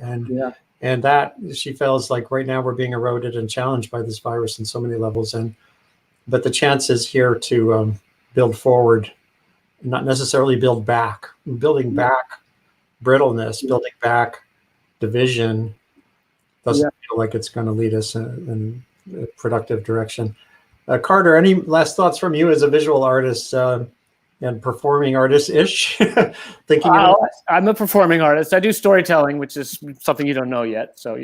and that she feels like right now we're being eroded and challenged by this virus in so many levels, but the chance is here to build forward, not necessarily build back. Building back brittleness, building back division doesn't feel like it's going to lead us in a productive direction. Carter, any last thoughts from you as a visual artist and performing artist-ish? Thinking I'm a performing artist. I do storytelling, which is something you don't know yet. So,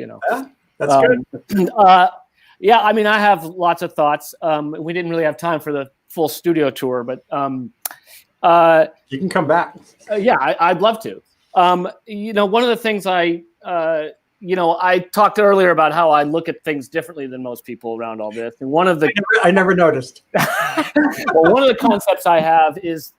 that's good. Yeah, I mean, I have lots of thoughts. We didn't really have time for the full studio tour, but you can come back. I'd love to. One of the things I talked earlier about how I look at things differently than most people around all this. And I never noticed. Well, one of the concepts I have is,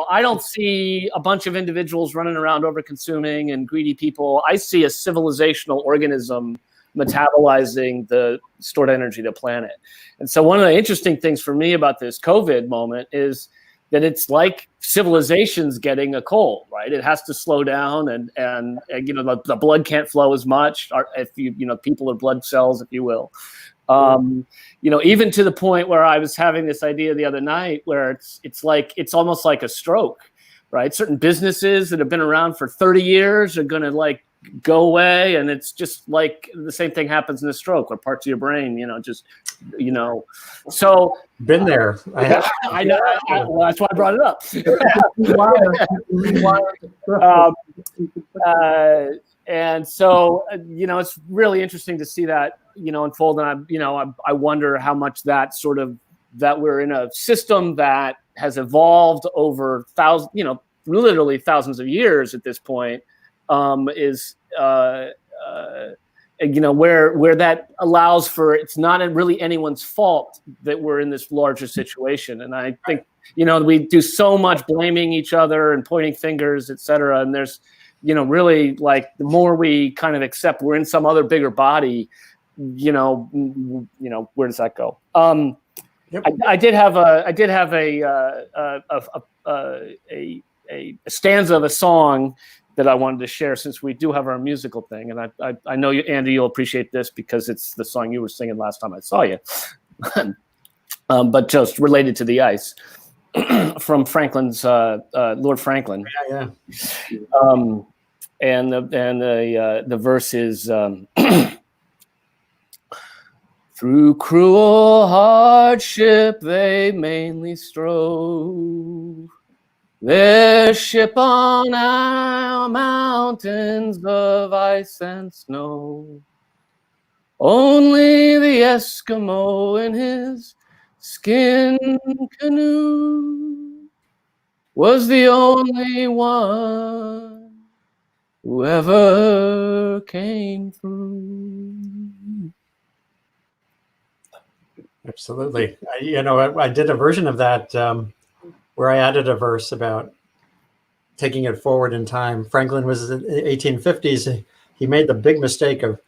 I don't see a bunch of individuals running around over-consuming and greedy people. I see a civilizational organism metabolizing the stored energy of the planet. And so one of the interesting things for me about this COVID moment is that it's like civilization's getting a cold, right? It has to slow down, and the blood can't flow as much. Or if people are blood cells, if you will. Even to the point where I was having this idea the other night, where it's almost like a stroke, right? Certain businesses that have been around for 30 years are going to go away, and it's just like the same thing happens in a stroke, where parts of your brain, So been there. I know. Well, that's why I brought it up. And so, it's really interesting to see that, unfold. And I wonder how much that we're in a system that has evolved over literally thousands of years at this point, is where that allows for, it's not really anyone's fault that we're in this larger situation. And I think, we do so much blaming each other and pointing fingers, et cetera. And there's, really the more we kind of accept we're in some other bigger body, where does that go? I did have a stanza of a song that I wanted to share, since we do have our musical thing. And I know you, Andy, you'll appreciate this because it's the song you were singing last time I saw you. But just related to the ice from Franklin's Lord Franklin. Yeah. And the verse is through cruel hardship they mainly strove, their ship on our mountains of ice and snow. Only the Eskimo in his skin canoe was the only one who ever came through. Absolutely. I did a version of that where I added a verse about taking it forward in time. Franklin was in the 1850s. He made the big mistake of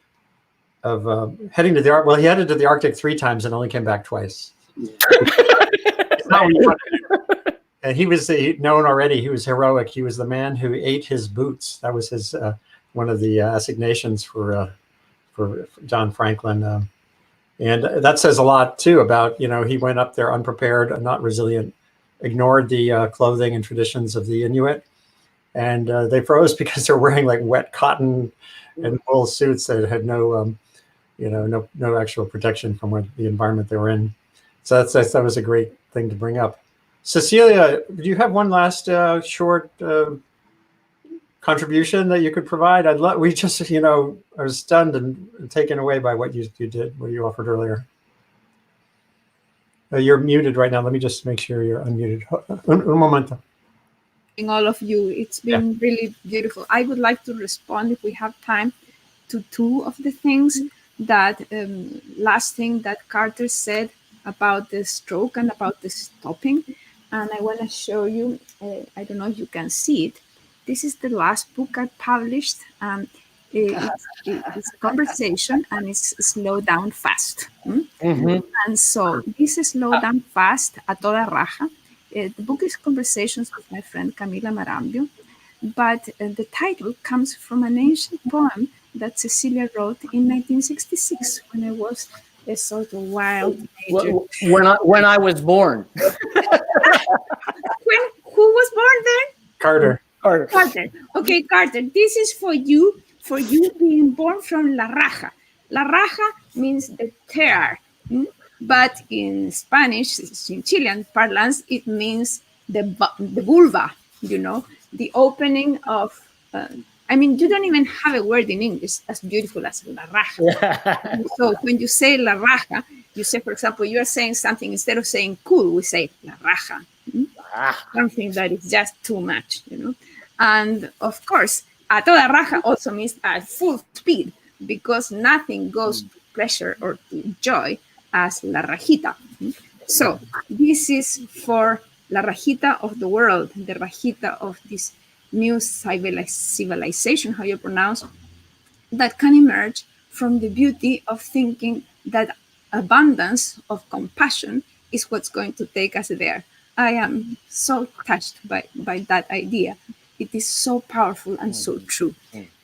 heading to the Arctic. Well, he headed to the Arctic 3 times and only came back twice. And he was known already. He was heroic. He was the man who ate his boots. That was his one of the assignations for John Franklin. And that says a lot too about, he went up there unprepared, not resilient, ignored the clothing and traditions of the Inuit, and they froze because they're wearing wet cotton and wool suits that had no actual protection from the environment they were in. So that was a great thing to bring up. Cecilia, do you have one last short contribution that you could provide? We just, I was stunned and taken away by what you did, what you offered earlier. You're muted right now. Let me just make sure you're unmuted. Un momento. All of you, it's been really beautiful. I would like to respond, if we have time, to two of the things. that last thing that Carter said about the stroke and about the stopping. And I want to show you, I don't know if you can see it. This is the last book I published. It's conversation and it's slow down fast. And so this is slow down fast a toda raja. The book is Conversations with my friend Camila Marambio, but the title comes from an ancient poem that Cecilia wrote in 1966 when I was a sort of wild teenager. When I was born. Who was born then? Carter. Carter. Okay, Carter, this is for you being born from La Raja. La Raja means the tear, but in Spanish, in Chilean parlance, it means the vulva, the opening of, you don't even have a word in English as beautiful as La Raja. So when you say La Raja, you say, for example, you are saying something, instead of saying cool, we say La Raja. Something that is just too much, And of course, a toda raja also means at full speed, because nothing goes to pleasure or to joy as la rajita. So this is for la rajita of the world, the rajita of this new civilization, how you pronounce, that can emerge from the beauty of thinking that abundance of compassion is what's going to take us there. I am so touched by that idea. It is so powerful and so true.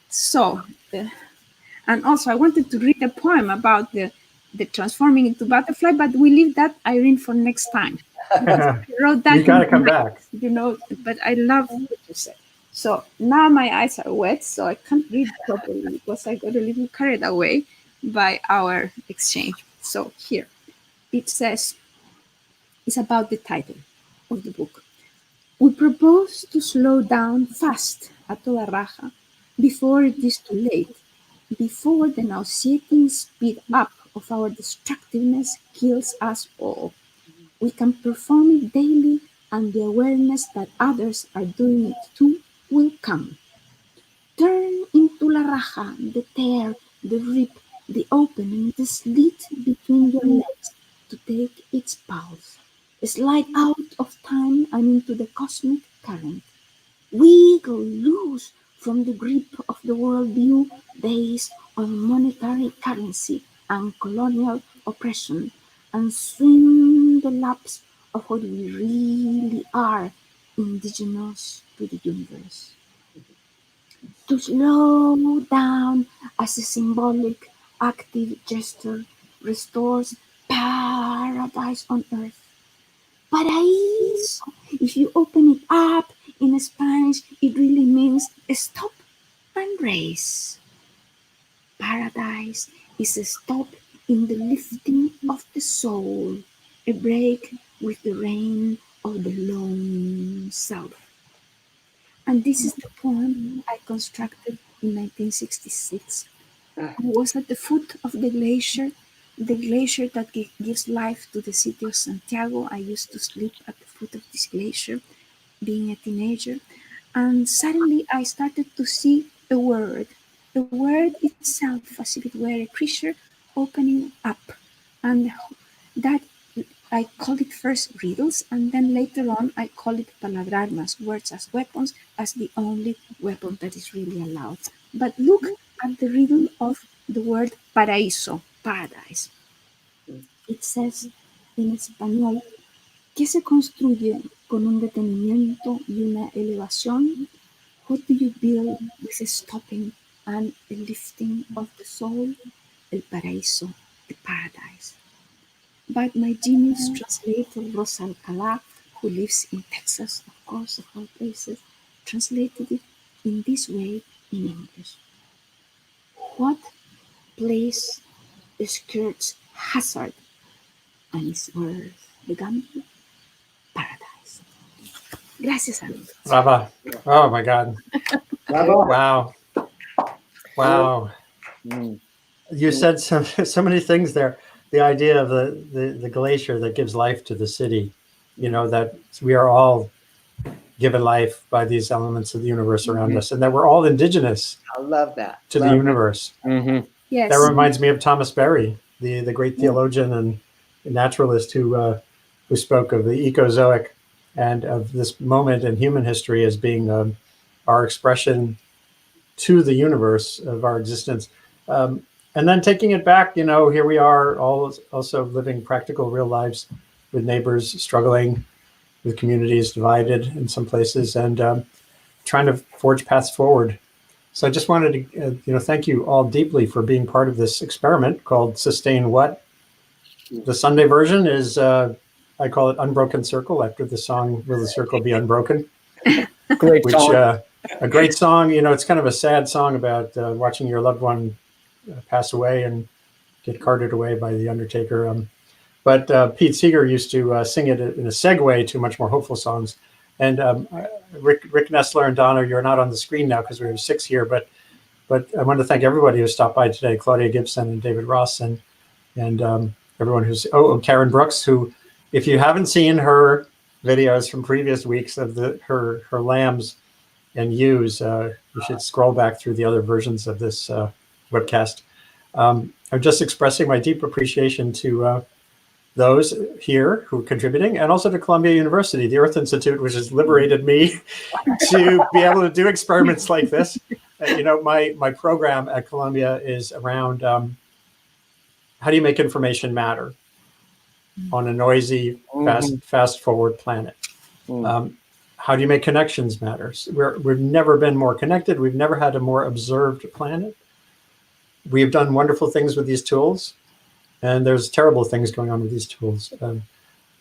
So, and also I wanted to read a poem about the transforming into butterfly, but we leave that, Irene, for next time. I wrote that. You got to come back. But I love what you said. So now my eyes are wet, so I can't read properly because I got a little carried away by our exchange. So here, it says, it's about the title of the book. We propose to slow down fast a toda raja before it is too late, before the nauseating speed up of our destructiveness kills us all. We can perform it daily, and the awareness that others are doing it too will come. Turn into la raja, the tear, the rip, the opening, the slit between your legs to take its pulse. Slide out of time and into the cosmic current. Wiggle loose from the grip of the worldview based on monetary currency and colonial oppression, and swim the laps of what we really are, indigenous to the universe. To slow down as a symbolic, active gesture restores paradise on earth. Paraíso. If you open it up in Spanish, it really means stop and raise. Paradise is a stop in the lifting of the soul, a break with the reign of the lone self. And this is the poem I constructed in 1966. I was at the foot of the glacier that gives life to the city of Santiago. I used to sleep at the foot of this glacier, being a teenager. And suddenly I started to see a word itself, as if it were a creature opening up. And that, I called it first riddles, and then later on I call it paladrarmas, words as weapons, as the only weapon that is really allowed. But look at the riddle of the word paraíso, paradise. It says in español, ¿qué se construye con un detenimiento y una elevación? What do you build with a stopping and a lifting of the soul? El paraíso, the paradise. But my genius translator, Rosa Alcalá, who lives in Texas, of course, of all places, translated it in this way in English. What place skirts hazard and is worth the gamble? Paradise. Gracias, amigos. Brava. Oh my God. Wow. Wow. You said so many things there. The idea of the glacier that gives life to the city, that we are all given life by these elements of the universe around us, and that we're all indigenous. I love that. To the universe. It Yes. That reminds me of Thomas Berry, the great theologian and naturalist who spoke of the ecozoic and of this moment in human history as being our expression to the universe of our existence. And then taking it back, here we are all also living practical real lives with neighbors struggling, with communities divided in some places, and trying to forge paths forward. So I just wanted to, thank you all deeply for being part of this experiment called Sustain What. The Sunday version is, I call it Unbroken Circle, after the song Will the Circle Be Unbroken? Great song. A great song. It's kind of a sad song about watching your loved one pass away and get carted away by the undertaker. But Pete Seeger used to sing it in a segue to much more hopeful songs. And Rick Nestler and Donna, you're not on the screen now because we have 6 here, but I want to thank everybody who stopped by today, Claudia Gibson and David Ross and everyone who's, Karen Brooks, who, if you haven't seen her videos from previous weeks of her lambs and ewes, you should scroll back through the other versions of this webcast. I'm just expressing my deep appreciation to those here who are contributing, and also to Columbia University, the Earth Institute, which has liberated me to be able to do experiments like this. My program at Columbia is around how do you make information matter on a noisy, fast forward planet? How do you make connections matter? We've never been more connected. We've never had a more observed planet. We've done wonderful things with these tools, and there's terrible things going on with these tools,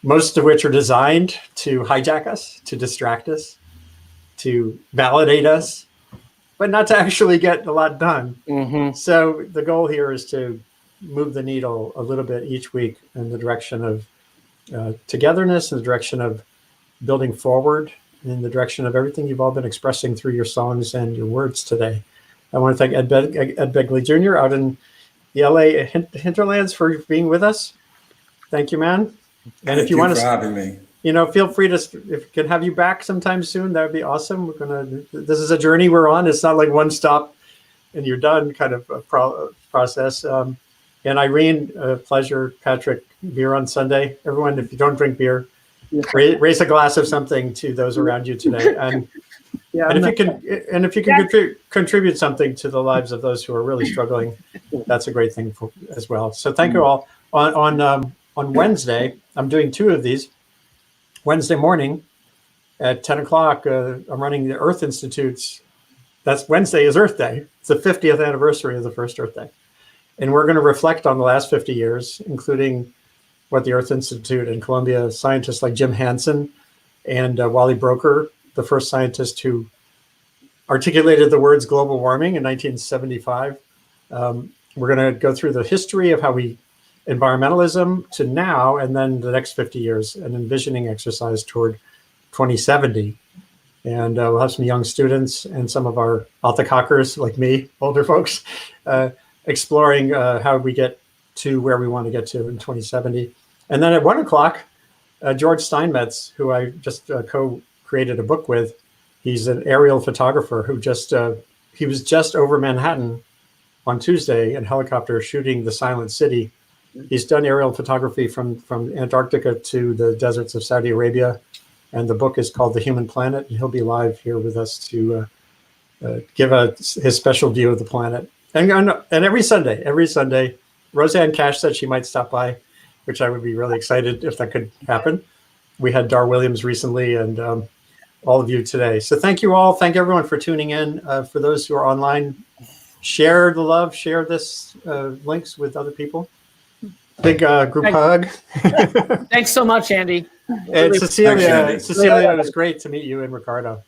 most of which are designed to hijack us, to distract us, to validate us, but not to actually get a lot done. So the goal here is to move the needle a little bit each week in the direction of togetherness, in the direction of building forward, in the direction of everything you've all been expressing through your songs and your words today. I want to thank Ed Begley Jr. out in the LA hinterlands for being with us. Thank you, man. And if you want to, for having me. Feel free to, if we can have you back sometime soon, that would be awesome. This is a journey we're on. It's not like one stop and you're done kind of a process. And Irene, pleasure. Patrick, beer on Sunday. Everyone, if you don't drink beer, raise a glass of something to those around you today. And if you can contribute something to the lives of those who are really struggling, that's a great thing as well. So thank you all. On Wednesday, I'm doing 2 of these. Wednesday morning at 10 o'clock, I'm running the Earth Institute's. That's Wednesday is Earth Day. It's the 50th anniversary of the first Earth Day. And we're going to reflect on the last 50 years, including what the Earth Institute and Columbia scientists like Jim Hansen and Wally Broker, the first scientist who articulated the words global warming in 1975. We're going to go through the history of how we environmentalism to now, and then the next 50 years, an envisioning exercise toward 2070. And we'll have some young students and some of our alta-cockers like me, older folks, exploring how we get to where we want to get to in 2070. And then at 1 o'clock, George Steinmetz, who I just co-created a book with, he's an aerial photographer who he was just over Manhattan on Tuesday in helicopter shooting the Silent City. He's done aerial photography from Antarctica to the deserts of Saudi Arabia. And the book is called The Human Planet. And he'll be live here with us to give his special view of the planet. And every Sunday, Roseanne Cash said she might stop by, which I would be really excited if that could happen. We had Dar Williams recently and all of you today. So thank you all. Thank everyone for tuning in. For those who are online, share the love, share this links with other people. Big group hug. Thanks so much, Andy. And Cecilia, it was great to meet you and Ricardo.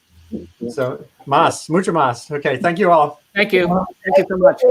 So, mucho más. Okay, thank you all. Thank you. Thank you so much.